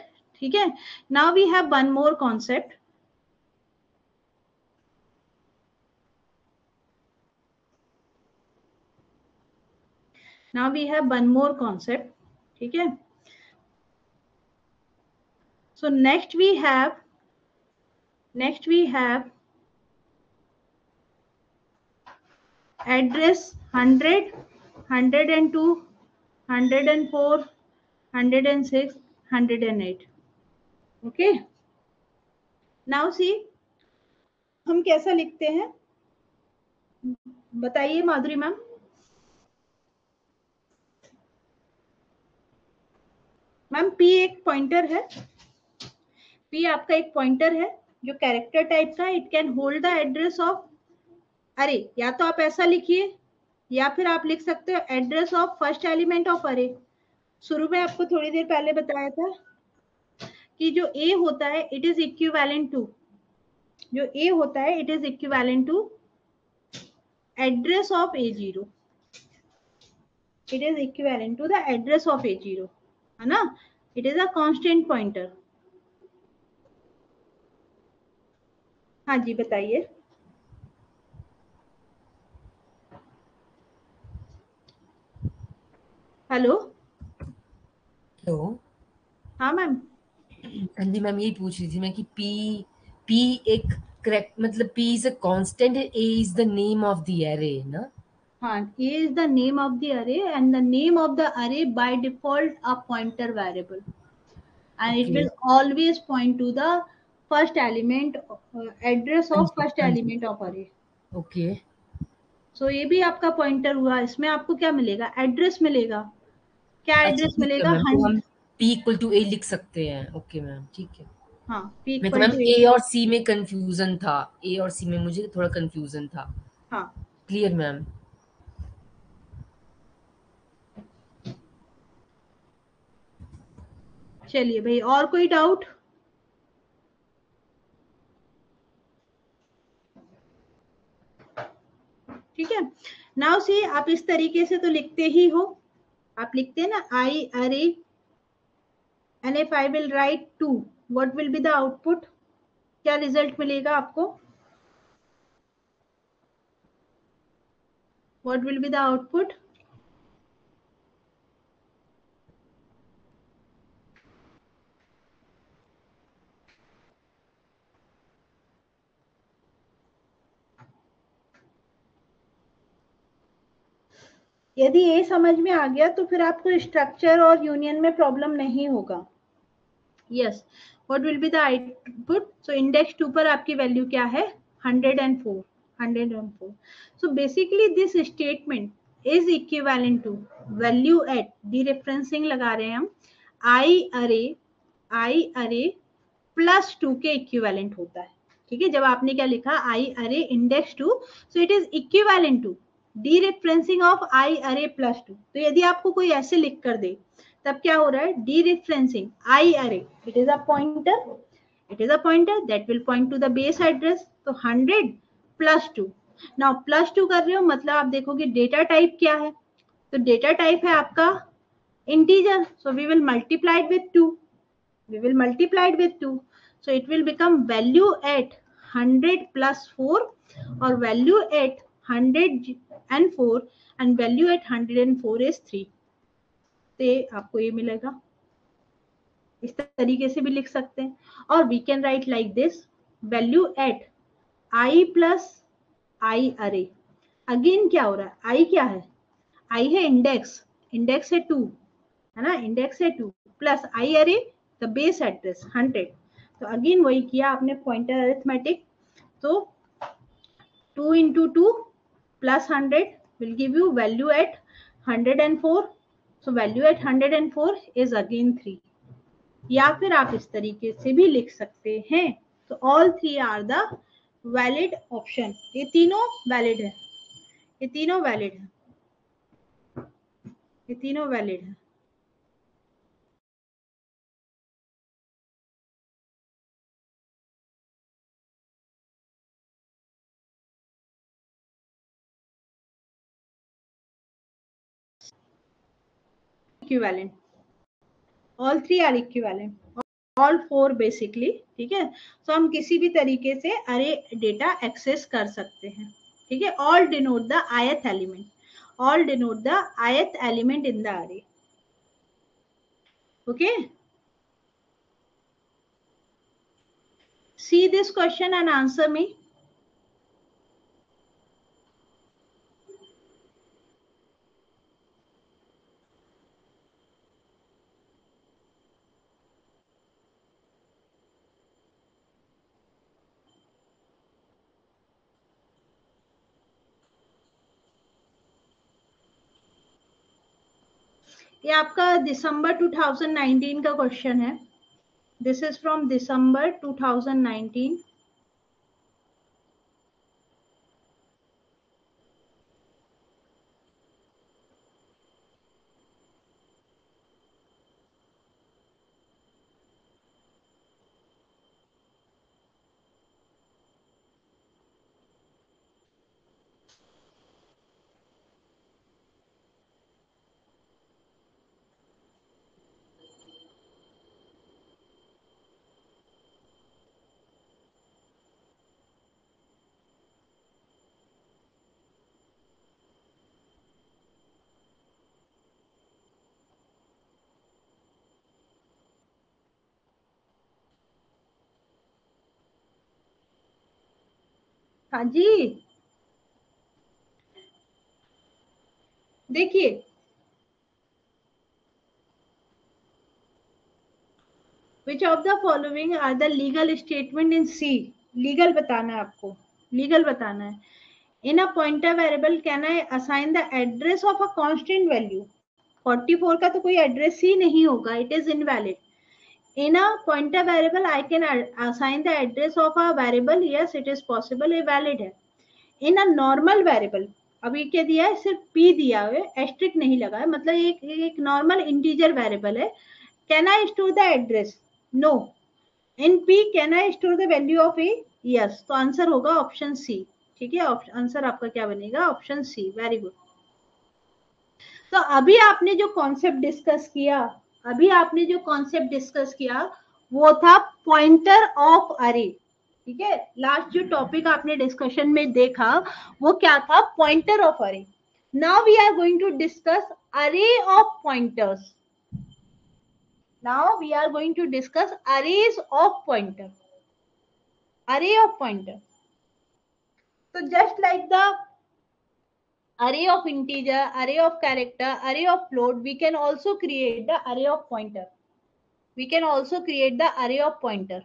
ठीक है। Now we have one more concept. Now we have one more concept, ठीक है। So next we have address 100, 102, 104, 106, 108। Okay, now see हम कैसा लिखते हैं, बताइए माधुरी मैम। मैम p एक पॉइंटर है, p आपका एक पॉइंटर है जो कैरेक्टर टाइप का, it can hold the address of, array या तो आप ऐसा लिखिए या फिर आप लिख सकते हो address of first element of अरे। शुरू में आपको थोड़ी देर पहले बताया था कि जो a होता है इट इज इक्विवेलेंट टू, जो a होता है it is equivalent to address of A0, it is equivalent to the address of A0, है ना। It is a constant pointer. हाँ जी, बताइए। हेलो हेलो, हाँ मैम। हाँ जी मैम, यही पूछ रही थी मैं कि पी एक करेक्ट, मतलब पी इज अ कांस्टेंट है, A is the name of the array ना। हाँ, a is the name of the array and the name of the array by default a pointer variable and it will always point to the first element, address of first element of array. Okay, So ये भी आपका pointer हुआ, इसमें आपको क्या मिलेगा? Address मिलेगा। क्या अच्छा एड्रेस ठीक है मिलेगा? मैम, तो हम p इक्वल टू ए लिख सकते हैं। ओके मैम, ठीक है। हाँ, p मैं तो equal ma'am to A a। और सी में कंफ्यूजन था, ए और सी में मुझे थोड़ा कंफ्यूजन था। हाँ, क्लियर मैम। चलिए भाई, और कोई डाउट? ठीक है। नाउ सी, आप इस तरीके से तो लिखते ही हो, आप लिखते हैं ना आई अरे and if I will write 2, what will be the output? क्या रिजल्ट मिलेगा आपको? what will be the output? यदि ये समझ में आ गया तो फिर आपको स्ट्रक्चर और यूनियन में प्रॉब्लम नहीं होगा. Yes, what will be the output? So index 2 पर आपकी वैल्यू क्या है? 104. So basically this statement is equivalent to value at dereferencing लगा रहे हैं हम, आई अरे प्लस 2 के इक्विवेलेंट होता है. ठीक है, जब आपने क्या लिखा I array index 2, so it is equivalent to dereferencing of I array plus 2. तो यदि आपको कोई ऐसे लिख कर दे तब क्या हो रहा है? डीरेफरेंसिंग आई अरे, it is a pointer that will point to the base address. तो 100 प्लस 2. नाउ प्लस 2 कर रहे हो मतलब आप देखोगे डेटा टाइप क्या है. तो डेटा टाइप है आपका integer, so we will multiply it with 2. So it will become value at 100 plus 4 or value at 104 and value at 104 is 3. तो आपको ये मिलेगा. इस तरीके से भी लिख सकते हैं. और we can write like this, value at I plus I array. Again क्या हो रहा है? I क्या है? I है इंडेक्स है 2, है ना, इंडेक्स है 2 plus I array the base address 100. तो अगेन वही किया आपने पॉइंटर अरिथमेटिक. तो 2 into 2 plus 100 will give you value at 104. So value at 104 is again 3. या फिर आप इस तरीके से भी लिख सकते हैं. तो all three are the valid option. ये तीनों वैलिड है. Equivalent, all three are equivalent, all four basically. ठीक है, तो हम किसी भी तरीके से अरे डेटा एक्सेस कर सकते हैं. ठीक है, all denote the ith element in the array. Okay, see this question and answer me. ये आपका दिसंबर 2019 का क्वेश्चन है. This is from December 2019. हाँ जी, देखिए which of the following are the legal statement in C. Legal बताना है आपको, लीगल बताना है. In a pointer variable can I assign the address of a constant value. 44 का तो कोई एड्रेस ही नहीं होगा, it is invalid. In a pointer variable, I can assign the address of a variable. Yes, it is possible. ये valid है. In a normal variable, अभी क्या दिया है? सिर्फ p दिया है, एस्ट्रिक नहीं लगा है, मतलब एक नॉर्मल इंटीजर वेरिएबल है. Can I store the address? No. In p, can I store the value of a? Yes. तो आंसर होगा ऑप्शन सी. ठीक है, आंसर आपका क्या बनेगा? Option C. Very good. तो अभी आपने जो कॉन्सेप्ट डिस्कस किया वो था पॉइंटर ऑफ अरे. ठीक है, लास्ट जो टॉपिक आपने डिस्कशन में देखा वो क्या था? पॉइंटर ऑफ अरे. Now we are going to discuss array of pointers. Now we are going to discuss arrays of pointer. Array of pointer. So just like the array of integer, array of character, array of float, we can also create the array of pointer. We can also create the array of pointer.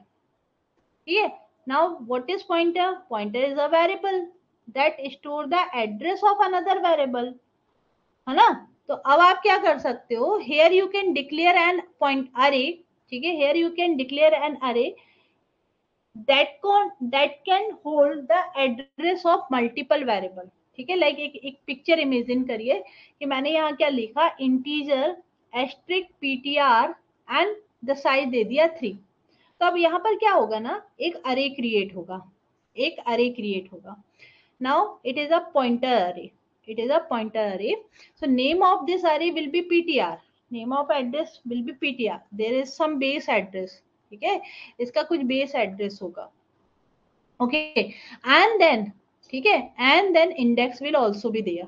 Yeah. Now what is pointer? Pointer is a variable that store the address of another variable. है ना? तो अब आप क्या कर सकते हो? Here you can declare an point array. ठीक है? Here you can declare an array that can hold the address of multiple variable. ठीक है? लाइक एक पिक्चर इमेजिन करिए कि मैंने यहाँ क्या लिखा, integer asterisk PTR and the size दे दिया 3. तो अब यहाँ पर क्या होगा ना, एक अरे क्रिएट होगा, एक अरे क्रिएट होगा. Now it is a pointer अरे, it is a pointer array. So name of this array will be ptr, name of address will be ptr. There is some base address. ठीक है, इसका कुछ base address होगा. Okay, and then, ठीक है, and then index will also be there.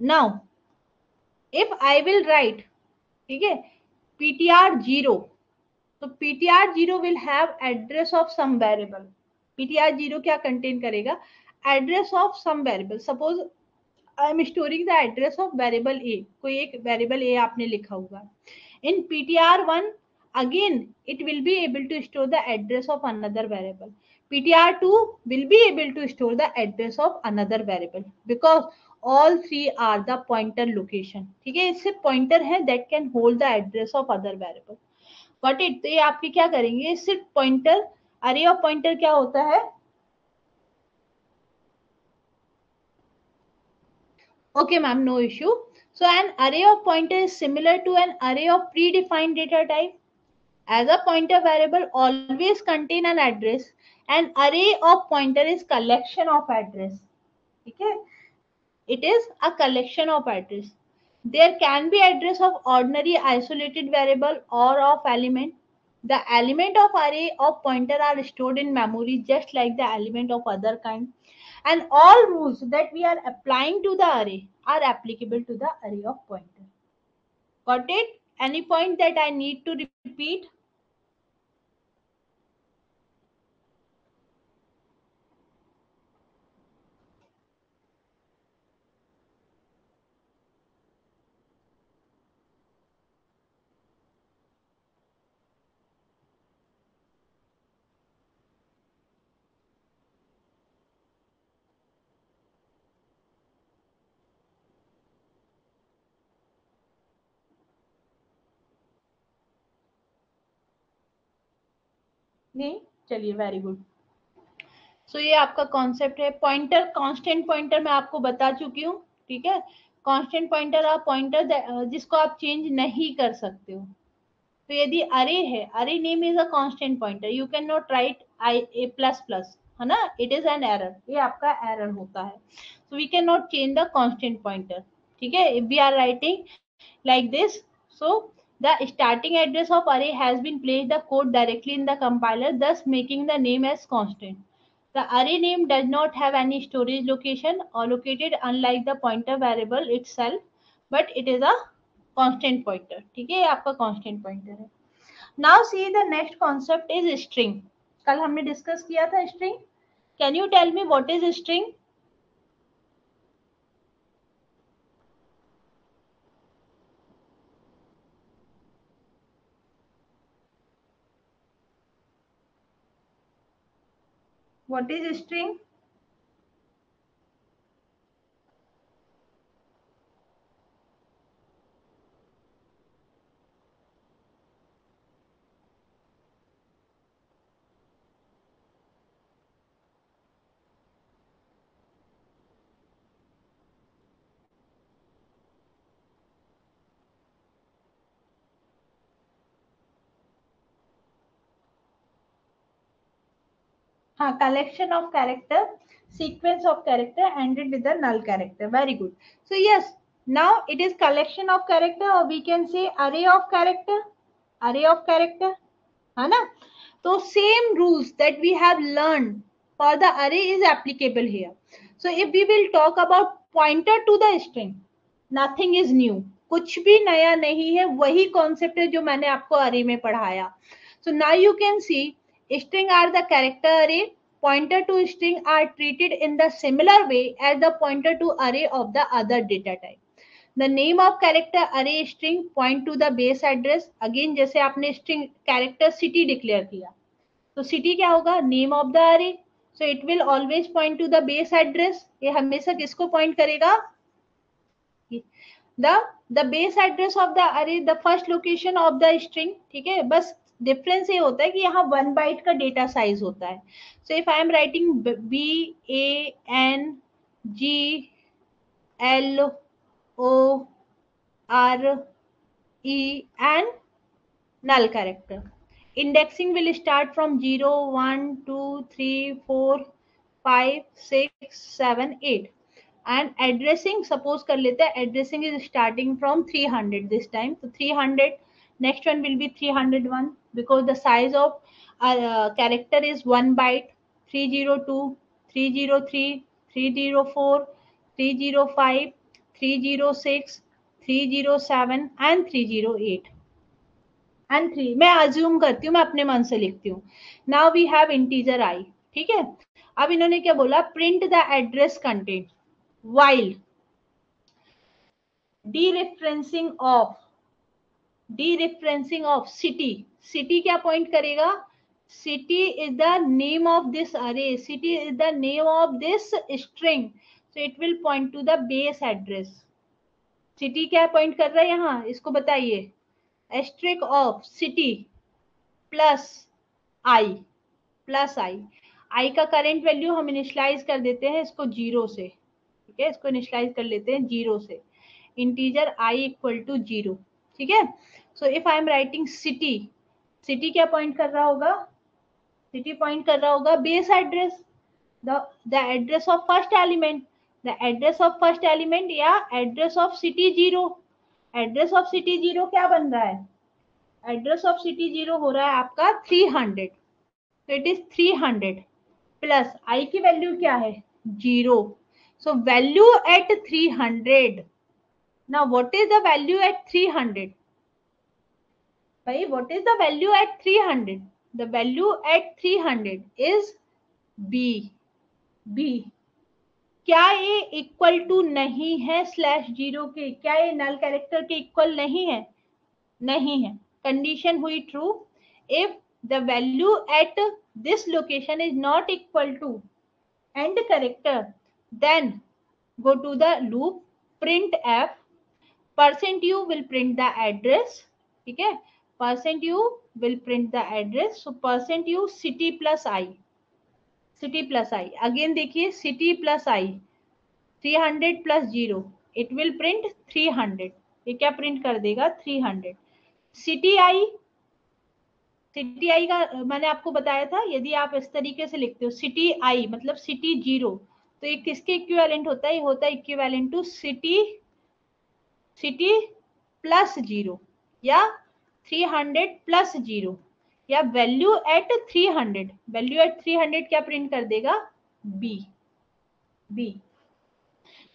Now if I will write, ठीक है, ptr 0, तो ptr 0 will have address of some variable. ptr 0 क्या कंटेन करेगा? Address of some variable. Suppose I am storing the address of variable A, कोई एक variable ए आपने लिखा हुआ. इन ptr1 again it will be able to store the address of another variable. ptr2 will be able to store the address of another variable because all three are the pointer location. ठीक है, इससे pointer है that can hold the address of other variable. Got it? तो ये आपके क्या करेंगे, सिर्फ पॉइंटर, अरे ऑफ पॉइंटर क्या होता है? Okay, ma'am, no issue. So an array of pointer is similar to an array of predefined data type. As a pointer variable always contain an address, an array of pointer is collection of address. Okay, it is a collection of address. There can be address of ordinary isolated variable or of element. The element of array of pointer are stored in memory just like the element of other kind. And all rules that we are applying to the array are applicable to the array of pointer. Got it? Any point that I need to repeat? नहीं, चलिए, very good. सो ये आपका concept है. Pointer, constant pointer मैं आपको बता चुकी हूँ. ठीक है, कांस्टेंट पॉइंटर आप पॉइंटर जिसको आप चेंज नहीं कर सकते हो. तो यदि अरे है, अरे name is a constant pointer, you can not right I A plus plus, है ना, इट इज एन एरर, ये आपका एरर होता है. So we can not change the constant pointer. ठीक है, if we are writing like this, so the starting address of array has been placed the code directly in the compiler, thus making the name as constant. The array name does not have any storage location allocated unlike the pointer variable itself, but it is a constant pointer. ठीक है, ये आपका constant pointer है. Now see the next concept is string. कल हमने discuss किया था string. Can you tell me what is string? What is string? हाँ, collection of character, sequence of character ended with a null character. Very good. So yes, now it is collection of character, or we can say array of character. Array of character, है ना? तो same rules that we have learned for the array is applicable here. So if we will talk about pointer to the string, nothing is new, कुछ भी नया नहीं है, वही concept है जो मैंने आपको अरे में पढ़ाया. So now you can see string are the character array, pointer to string are treated in the similar way as the pointer to array of the other data type. The name of character array string point to the base address. Again जैसे आपने string character city declare किया, तो city क्या होगा, name of the array, so it will always point to the base address. ये हमेशा किसको point करेगा, the base address of the array, the first location of the string. ठीक है, बस डिफरेंस ये होता है कि यहाँ 1 बाइट का डेटा साइज होता है. So if I am writing BANGLORE and null character, indexing will start from 0 1 2 3 4 5 6 7 8 and addressing, suppose कर लेते हैं addressing is starting from 300 this time, so 300, next one will be 301 because the size of character is 1 byte, 302 303 304 305 306 307 and 308 and 3. मैं assume करती हूँ, मैं अपने मन से लिखती हूँ. नाउ वी हैव इंटीजर आई. ठीक है, अब इन्होंने क्या बोला, print the address content while dereferencing of city क्या पॉइंट करेगा, city is the name of this array, city is the name of this string, so it will point to the base address. city क्या point कर रहा है यहाँ, इसको बताइए, asterisk of city plus i का करेंट वैल्यू हम initialise कर देते हैं इसको 0 से. ठीक है, इसको इनिशियलाइज कर लेते हैं 0 से, इंटीजर i इक्वल टू 0. ठीक है, so if I am writing city क्या पॉइंट कर रहा होगा, सिटी पॉइंट कर रहा होगा base address, the address of first element, the address of first element या address of city 0. Address of city 0 क्या बन रहा है, एड्रेस ऑफ सिटी 0 हो रहा है आपका 300, तो इट इज 300 प्लस i की वैल्यू क्या है 0. So value at 300. Now what is the value at 300? Bhai, what is the value at 300? The value at 300 is B. क्या ये इक्वल टू नहीं है /0 के, क्या ये नल कैरेक्टर के इक्वल नहीं है, नहीं है. कंडीशन हुई true if the value at this location is not equal to end character, then go to the loop, print f, %u will print the address. ठीक है, %u will print the address, so %u city plus i, again देखिए city plus i, 300 plus 0, it will print 300. ये क्या print कर देगा 300. city i का मैंने आपको बताया था, यदि आप इस तरीके से लिखते हो city i मतलब city 0, तो ये किसके इक्विवेलेंट होता है, ये होता है इक्विवेलेंट टू सिटी प्लस 0 या 300 प्लस 0 या वैल्यू एट 300. वैल्यू एट 300 क्या प्रिंट कर देगा b.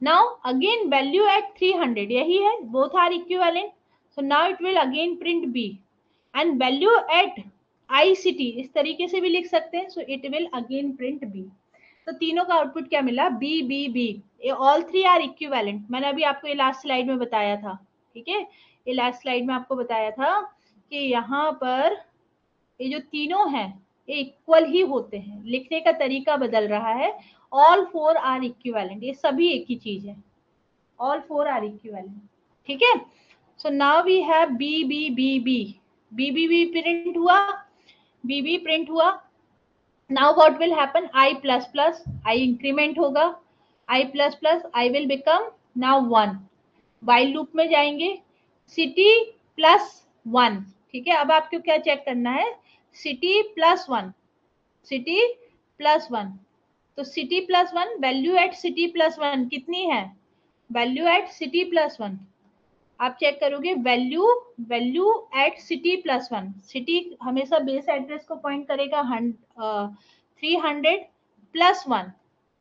Now again value at 300 यही है, both are equivalent, so now it will again print b and value at i city, इस तरीके से भी लिख सकते हैं, so it will again print b. तो तीनों का आउटपुट क्या मिला बी. All 3 are equivalent. मैंने अभी आपको ये लास्ट स्लाइड में बताया था. ठीक है, ये लास्ट स्लाइड में आपको बताया था कि यहाँ पर ये जो तीनों हैं ये इक्वल ही होते हैं, लिखने का तरीका बदल रहा है. ऑल 4 आर इक्विवेलेंट, ये सभी एक ही चीज है, ऑल 4 आर इक्विवेलेंट. ठीक है, so now we have b print हुआ, बी प्रिंट हुआ. Now what will happen, i plus plus, I increment होगा, i plus plus, I will become now 1. while loop में जाएंगे, city plus 1. ठीक है, अब आपको क्या चेक करना है, city plus 1, तो city plus 1, वैल्यू एट city plus 1 कितनी है, वैल्यू एट city plus 1 आप चेक करोगे, value at city plus 1. City हमेशा बेस एड्रेस को पॉइंट करेगा, 300 प्लस 1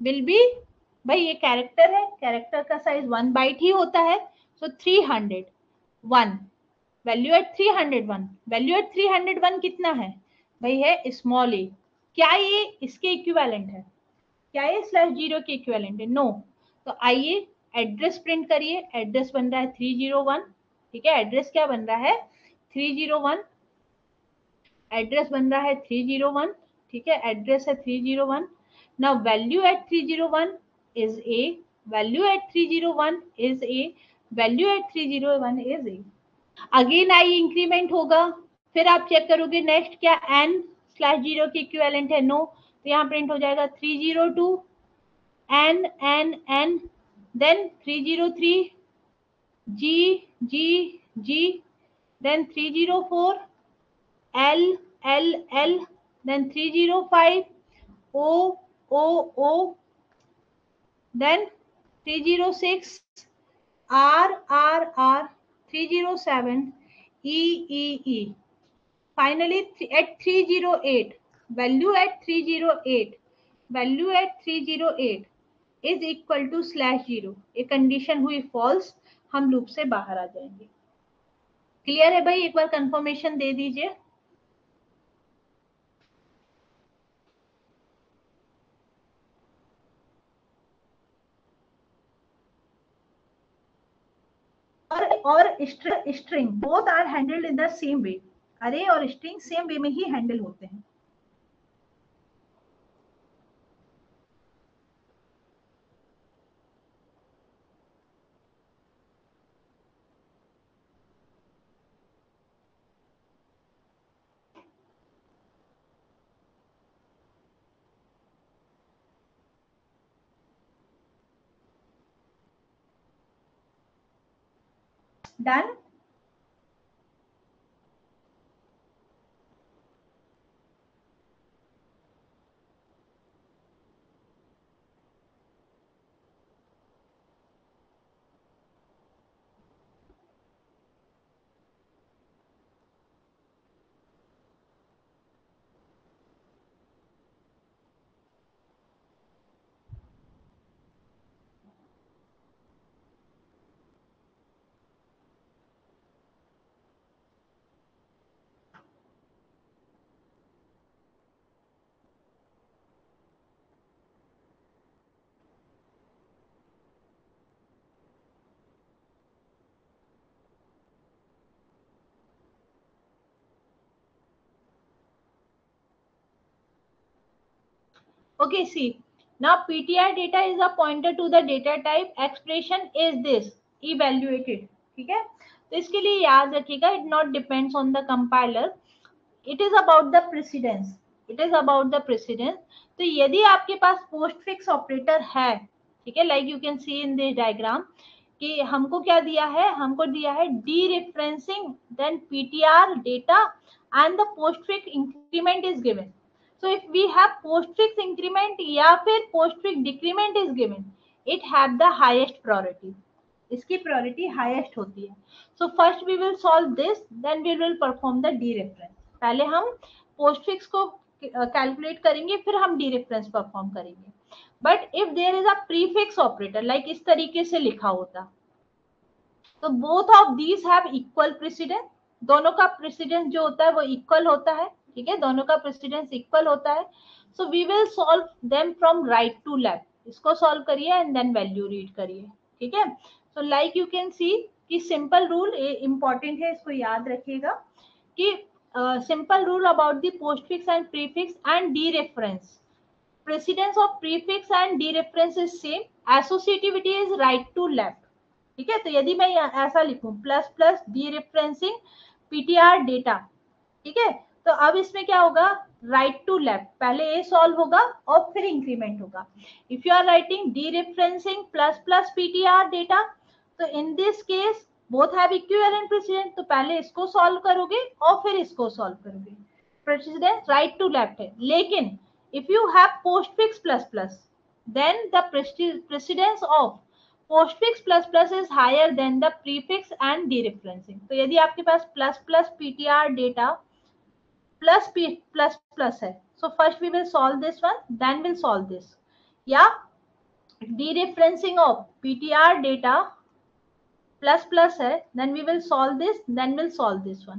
विल बी भाई ये कैरेक्टर है, कैरेक्टर का साइज 1 बाइट ही होता है, सो 301 वैल्यू एट 301, वैल्यू एट 301 कितना है भाई, है स्मॉल ए। क्या ये इसके इक्विवेलेंट है, क्या ये स्लैश जीरो के इक्विवेलेंट है, नो। तो आइए एड्रेस प्रिंट करिए, एड्रेस बन रहा है 301, ठीक है, एड्रेस क्या बन रहा है 301, एड्रेस बन रहा है 301, ठीक है, एड्रेस है 301। Now value at 301 is a, value at 301 is a, value at 301 is a. Again i increment होगा, फिर आप चेक करोगे नेक्स्ट क्या एन स्लैश जीरो के इक्विवेलेंट है, नो, तो यहाँ प्रिंट हो जाएगा 302 n n n, then 303 g g g, then 304 L L L, then 305 O O O, then 306 R R R, 307 E E E. Finally at 308, value at 308, value at 308 is equal to slash zero. ये condition हुई false, हम loop से बाहर आ जाएंगे। Clear है भाई, एक बार confirmation दे दीजिए। और string both are handled in the same way, array और स्ट्रिंग सेम वे में ही हैंडल होते हैं। Done. Okay, see, now PTR data is a pointer to the data type, expression is this evaluated, ठीक है। तो इसके लिए याद रखिएगा, it not depends on the compiler, it is about the precedence, it is about the precedence। तो यदि आपके पास पोस्ट फिक्स ऑपरेटर है, ठीक है, like you can see in this diagram, कि हमको क्या दिया है, हमको दिया है dereferencing then PTR data and the postfix increment is given. So if we have postfix increment या फिर postfix decrement is given, it have the highest priority, इसकी priority highest होती है। So first we will solve this, then we will perform the dereference। पहले हम postfix को calculate करेंगे, फिर हम dereference perform करेंगे। But if there is a prefix operator, like इस तरीके से लिखा होता, तो both of these have equal precedence, दोनों का प्रेसिडेंस जो होता है वो इक्वल होता है, ठीक है, दोनों का प्रेसिडेंस इक्वल होता है। So we will solve them from right to left, इसको सॉल्व करिए एंड देन वैल्यू रीड करिए, ठीक है। So like you can see कि सिंपल रूल इंपॉर्टेंट है, इसको याद रखिएगा कि simple rule about the postfix and prefix and dereference, precedence of prefix and dereference is same, associativity is right to left, ठीक है। तो यदि मैं ऐसा लिखूं plus plus dereferencing PTR data, ठीक है, तो अब इसमें क्या होगा, राइट टू लेफ्ट, पहले ए सॉल्व होगा और फिर इंक्रीमेंट होगा। If you are writing dereferencing plus plus PTR data, तो in this case both have equivalent precedence, तो पहले इसको सॉल्व करोगे और फिर इसको सॉल्व करोगे, प्रेसिडेंस राइट टू लेफ्ट है। लेकिन if you have postfix plus plus, then the precedence of postfix plus plus is higher than the prefix and dereferencing। तो यदि आपके पास plus plus ptr data plus plus plus है, so first we will solve this one, then we'll solve this, या dereferencing of ptr data plus plus है, then we will solve this, then will solve this one.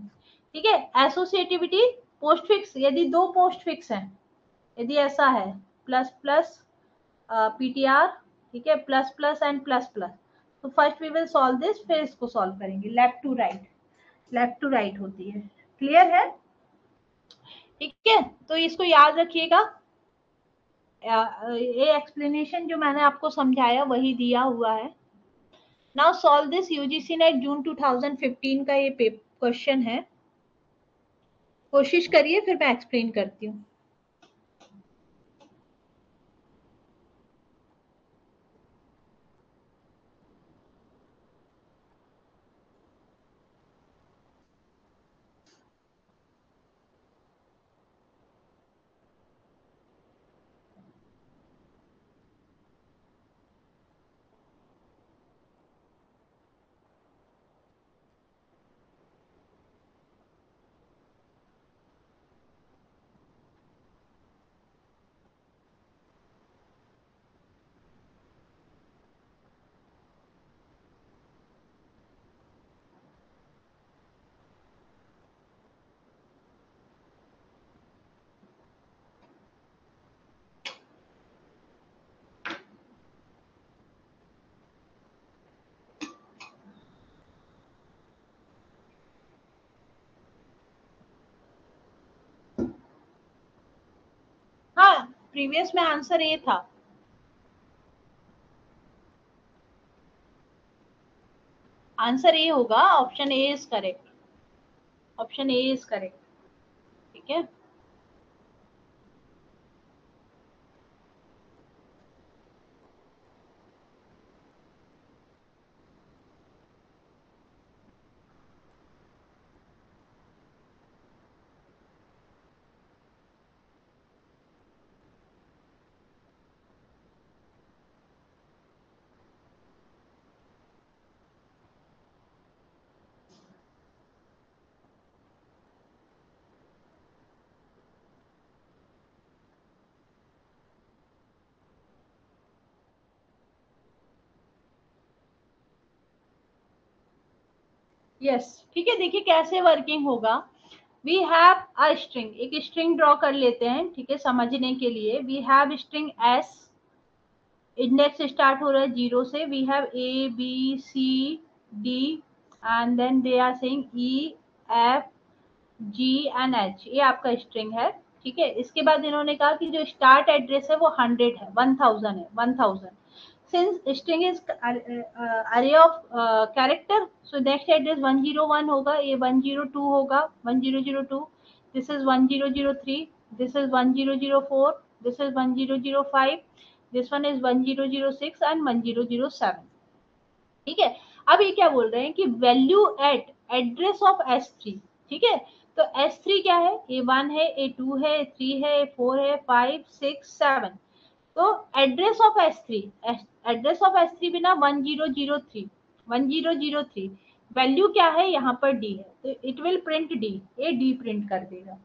ठीक है, associativity post fix, यदि दो post fix हैं, यदि ऐसा है प्लस प्लस पीटीआर, ठीक है, plus plus and plus plus, तो first we will solve this, फिर इसको सॉल्व करेंगे left to right, left to right होती है। क्लियर है? ठीक है, तो इसको याद रखिएगा, ये एक्सप्लेनेशन जो मैंने आपको समझाया वही दिया हुआ है। Now solve this, UGC NET June 2015 का ये क्वेश्चन है, कोशिश करिए, फिर मैं एक्सप्लेन करती हूँ। हाँ, प्रीवियस में आंसर ए था, आंसर ए होगा, option A is correct, option A is correct. ठीक है, यस, ठीक है, देखिए कैसे वर्किंग होगा। वी हैव अ स्ट्रिंग, एक स्ट्रिंग ड्रॉ कर लेते हैं, ठीक है, समझने के लिए। We have string s, index start हो रहा है 0 से, we have a b c d and then they are saying e F G and H, ये आपका स्ट्रिंग है। ठीक है, इसके बाद इन्होंने कहा कि जो स्टार्ट एड्रेस है वो 100 है, 1000 है, 1000। Since string is array of character, so next address 101 होगा, ये 102 होगा, 1002, this is 1003, this is 1004, this is 1005, this one is 1006 and 1007। ठीक है, अब ये क्या बोल रहे हैं कि value eight address of S3। ठीक है, तो S3 क्या है, A1 है, A2 है, A3 है, A4 है, 5 6 7, तो address of S3, address of S3 बिना 1003, 1003, वैल्यू क्या है यहाँ पर D है, तो इट विल प्रिंट D, ये D प्रिंट कर देगा,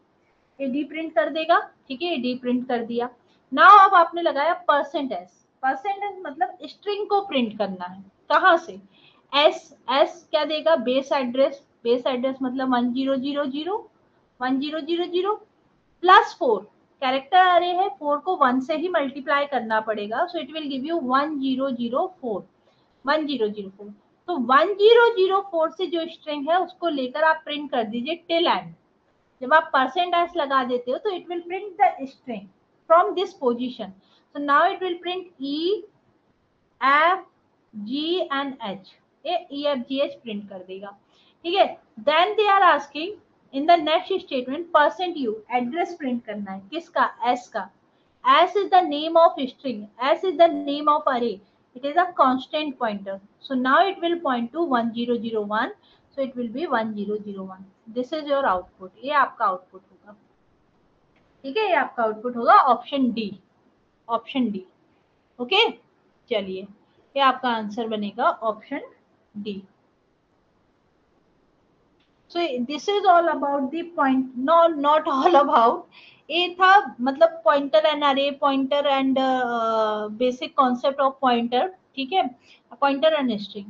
ये डी प्रिंट कर देगा। ठीक है, ये डी प्रिंट कर दिया। नाउ अब आपने लगाया परसेंट एस, परसेंट एस मतलब स्ट्रिंग को प्रिंट करना है, कहाँ से, एस, एस क्या देगा, बेस एड्रेस, बेस एड्रेस मतलब 1000, 1000 प्लस 4, कैरेक्टर अरे है, 4 को 1 से ही मल्टीप्लाई करना पड़ेगा, सो इट विल गिव यू 1004, 1004। तो 1004 से जो स्ट्रिंग है उसको लेकर आप प्रिंट कर दीजिए टिल एंड। जब आप परसेंट एस लगा देते हो तो it will print the string from this position, so now it will print E F G and H, ये E F G H print कर देगा। ठीक है, then they are asking in the next statement percent U, address print करना है, किसका, S का। S is the name of string, S is the name of array, it is a constant pointer, so now it will point to 1001, so it will be 1001, this is your output, ये आपका output होगा। ठीक है, ये आपका output होगा option D, option D. Okay, चलिए, ये आपका आंसर बनेगा option D. So this is all about the point, no, not all about, ए था मतलब पॉइंटर एंड अरे, pointer and basic concept of pointer, ठीक है, pointer and string.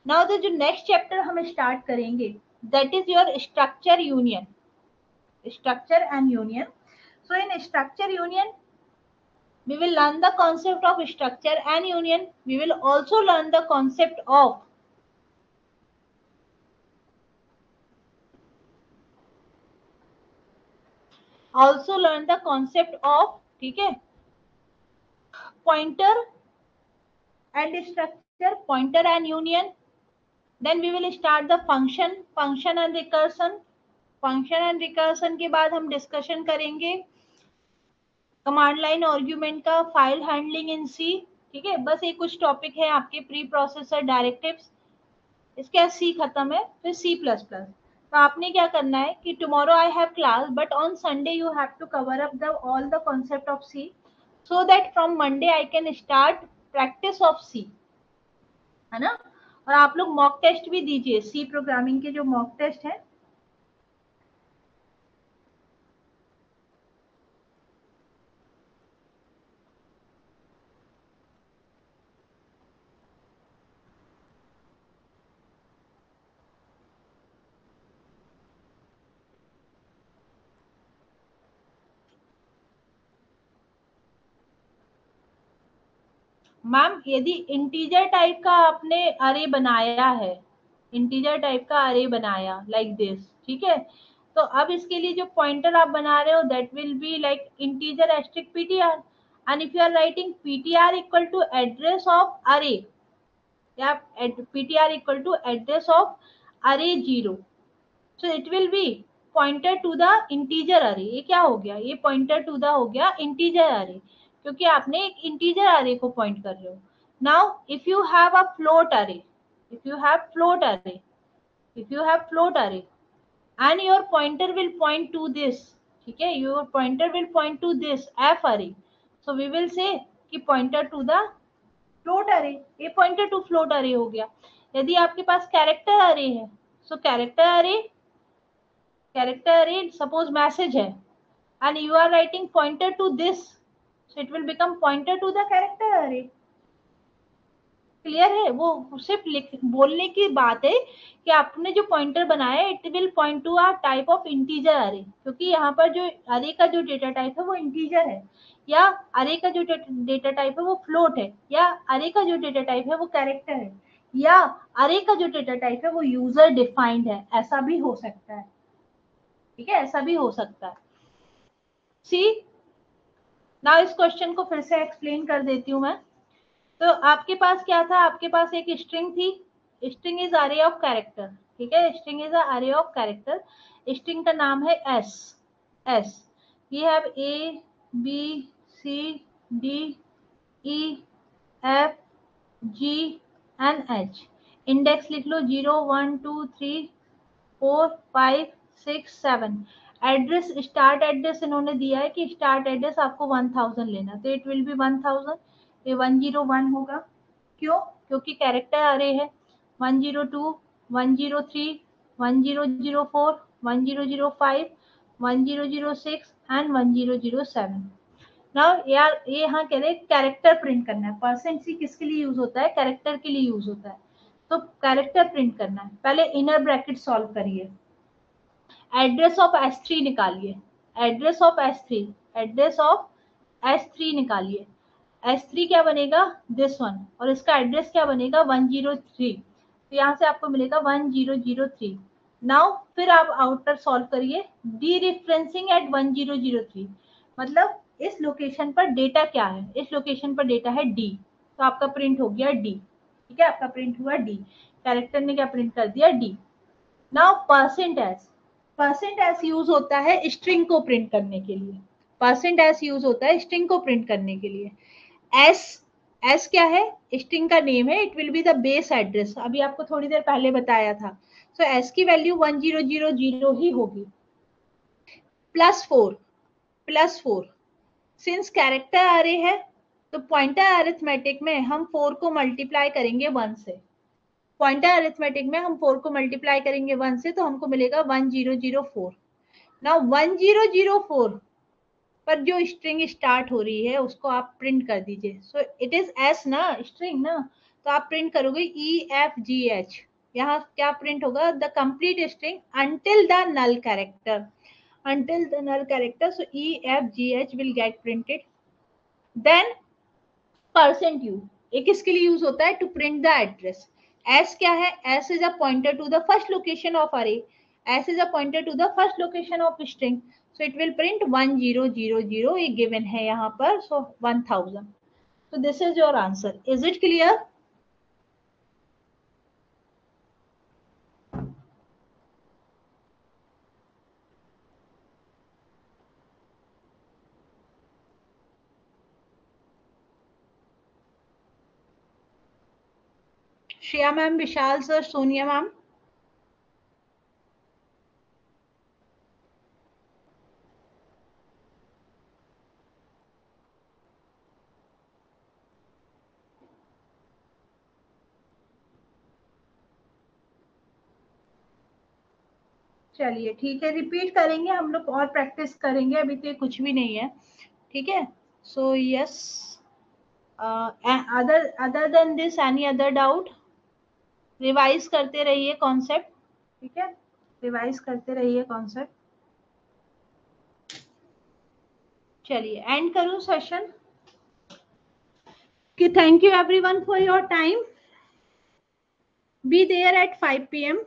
Now the जो नेक्स्ट चैप्टर हम स्टार्ट करेंगे that is your structure union, structure and union. So in structure union, we will learn the concept of structure and union. We will also learn the concept of ठीक है, pointer and structure, pointer and union. Then we will start the function and recursion. Function and recursion के बाद हम discussion करेंगे command line argument का, file handling in सी, ठीक है। बस ये कुछ टॉपिक है आपके प्री प्रोसेसर डायरेक्टिव्स, इसके बाद सी खत्म है, फिर सी प्लस प्लस। तो आपने क्या करना है कि tomorrow I have class but on Sunday you have to cover up the all the concept of C so that from Monday I can start practice of C, है ना। और आप लोग मॉक टेस्ट भी दीजिए, सी प्रोग्रामिंग के जो mock test है। मैम यदि इंटीजर टाइप का आपने अरे बनाया है, इंटीजर टाइप का अरे बनाया लाइक दिस, ठीक है, तो अब इसके लिए जो पॉइंटर आप बना रहे हो that will be like integer asterisk PTR, and if you are writing PTR equal to address of array या PTR equal to address of array 0, so it will be pointer to the integer array. ये क्या हो गया, ये pointer to the हो गया integer array, क्योंकि आपने एक इंटीजर अरे को पॉइंट कर रहे हो। Now if you have a float अरे, if you have float array, if you have float array and your pointer will point to this, ठीक है, your pointer will point to this f array, so we will say कि pointer to the float array, ये pointer to float array हो गया। यदि आपके पास character array है, so character array suppose message है and you are writing pointer to this, so it will become pointer to the character array। Clear है, वो सिर्फ बोलने की बात है कि आपने जो पॉइंटर बनाया it will point to a type of integer array, क्योंकि यहाँ पर जो अरे का जो डेटा टाइप है वो इंटीजर है, या अरे का जो डेटा टाइप है वो फ्लोट है, या अरे का जो डेटा टाइप है वो कैरेक्टर है, या अरे का जो डेटा टाइप है वो यूजर डिफाइंड है, ऐसा भी हो सकता है, ठीक है, ऐसा भी हो सकता है। सी ना इस क्वेश्चन को फिर से एक्सप्लेन कर देती हूँ मैं। तो आपके पास क्या था, आपके पास एक स्ट्रिंग थी, string is array of character, ठीक है, string is array of character, string का नाम है s, s we have a b c d e F G and h, index लिख लो 0 1 2 3 4 5 6 7, एड्रेस स्टार्ट एड्रेस इन्होंने दिया है कि स्टार्ट एड्रेस आपको 1000 लेना, तो इट विल बी 1000, ये 101 होगा, क्यों, क्योंकि कैरेक्टर अरे है 102 103 1004 1005 1006 एंड 1007। नाउ यार ये यहाँ कह रहे कैरेक्टर प्रिंट करना है, परसेंट सी किसके लिए यूज होता है, कैरेक्टर के लिए यूज होता है, तो कैरेक्टर प्रिंट करना है। पहले इनर ब्रैकेट सॉल्व करिए, एड्रेस ऑफ S3 निकालिए, address of S3, address of S3 निकालिए, S3 क्या बनेगा दिस वन, और इसका एड्रेस क्या बनेगा 103, तो यहाँ से आपको मिलेगा 1003। नाउ फिर आप आउटर सॉल्व करिए, डी रिफरेंसिंग एट 1003, मतलब इस लोकेशन पर डेटा क्या है, इस लोकेशन पर डेटा है डी, तो आपका प्रिंट हो गया डी, ठीक है, आपका प्रिंट हुआ डी, कैरेक्टर ने क्या प्रिंट कर दिया D. Now percent S use होता है स्ट्रिंग को प्रिंट करने के लिए, परसेंट एस यूज होता है स्ट्रिंग को प्रिंट करने के लिए। एस क्या है, स्ट्रिंग का नेम है, it will be the base address, अभी आपको थोड़ी देर पहले बताया था, सो एस की वैल्यू 1000 ही होगी, +4 सिंस कैरेक्टर अरे है तो पॉइंटर अरिथमेटिक में हम 4 को मल्टीप्लाई करेंगे 1 से, पॉइंटर अरिथमेटिक में हम 4 को मल्टीप्लाई करेंगे 1 से, तो हमको मिलेगा 1004। नाउ 1004 पर जो स्ट्रिंग स्टार्ट हो रही है उसको आप प्रिंट कर दीजिए. सो इट इज एस ना, स्ट्रिंग ना, तो आप प्रिंट करोगे EFGH. यहाँ क्या प्रिंट होगा? The complete string until the null character, until the null character. So EFGH will get printed. Then %u ये किसके लिए यूज होता है? To print the address. S क्या है? S is a pointer to the first location of array. S is a pointer to the first location of string. So it will print 1000. ये given है यहाँ पर. So 1000. So this is your answer. Is it clear? Shreya ma'am, Vishal sir, Sonia ma'am. चलिए ठीक है, repeat करेंगे हम लोग और प्रैक्टिस करेंगे. अभी तो कुछ भी नहीं है. ठीक है. So yes, other than this any other doubt? Revise करते रहिए कॉन्सेप्ट. ठीक है, रिवाइज करते रहिए कॉन्सेप्ट. चलिए एंड करूं सेशन कि thank you everyone for your time. Be there at 5 PM.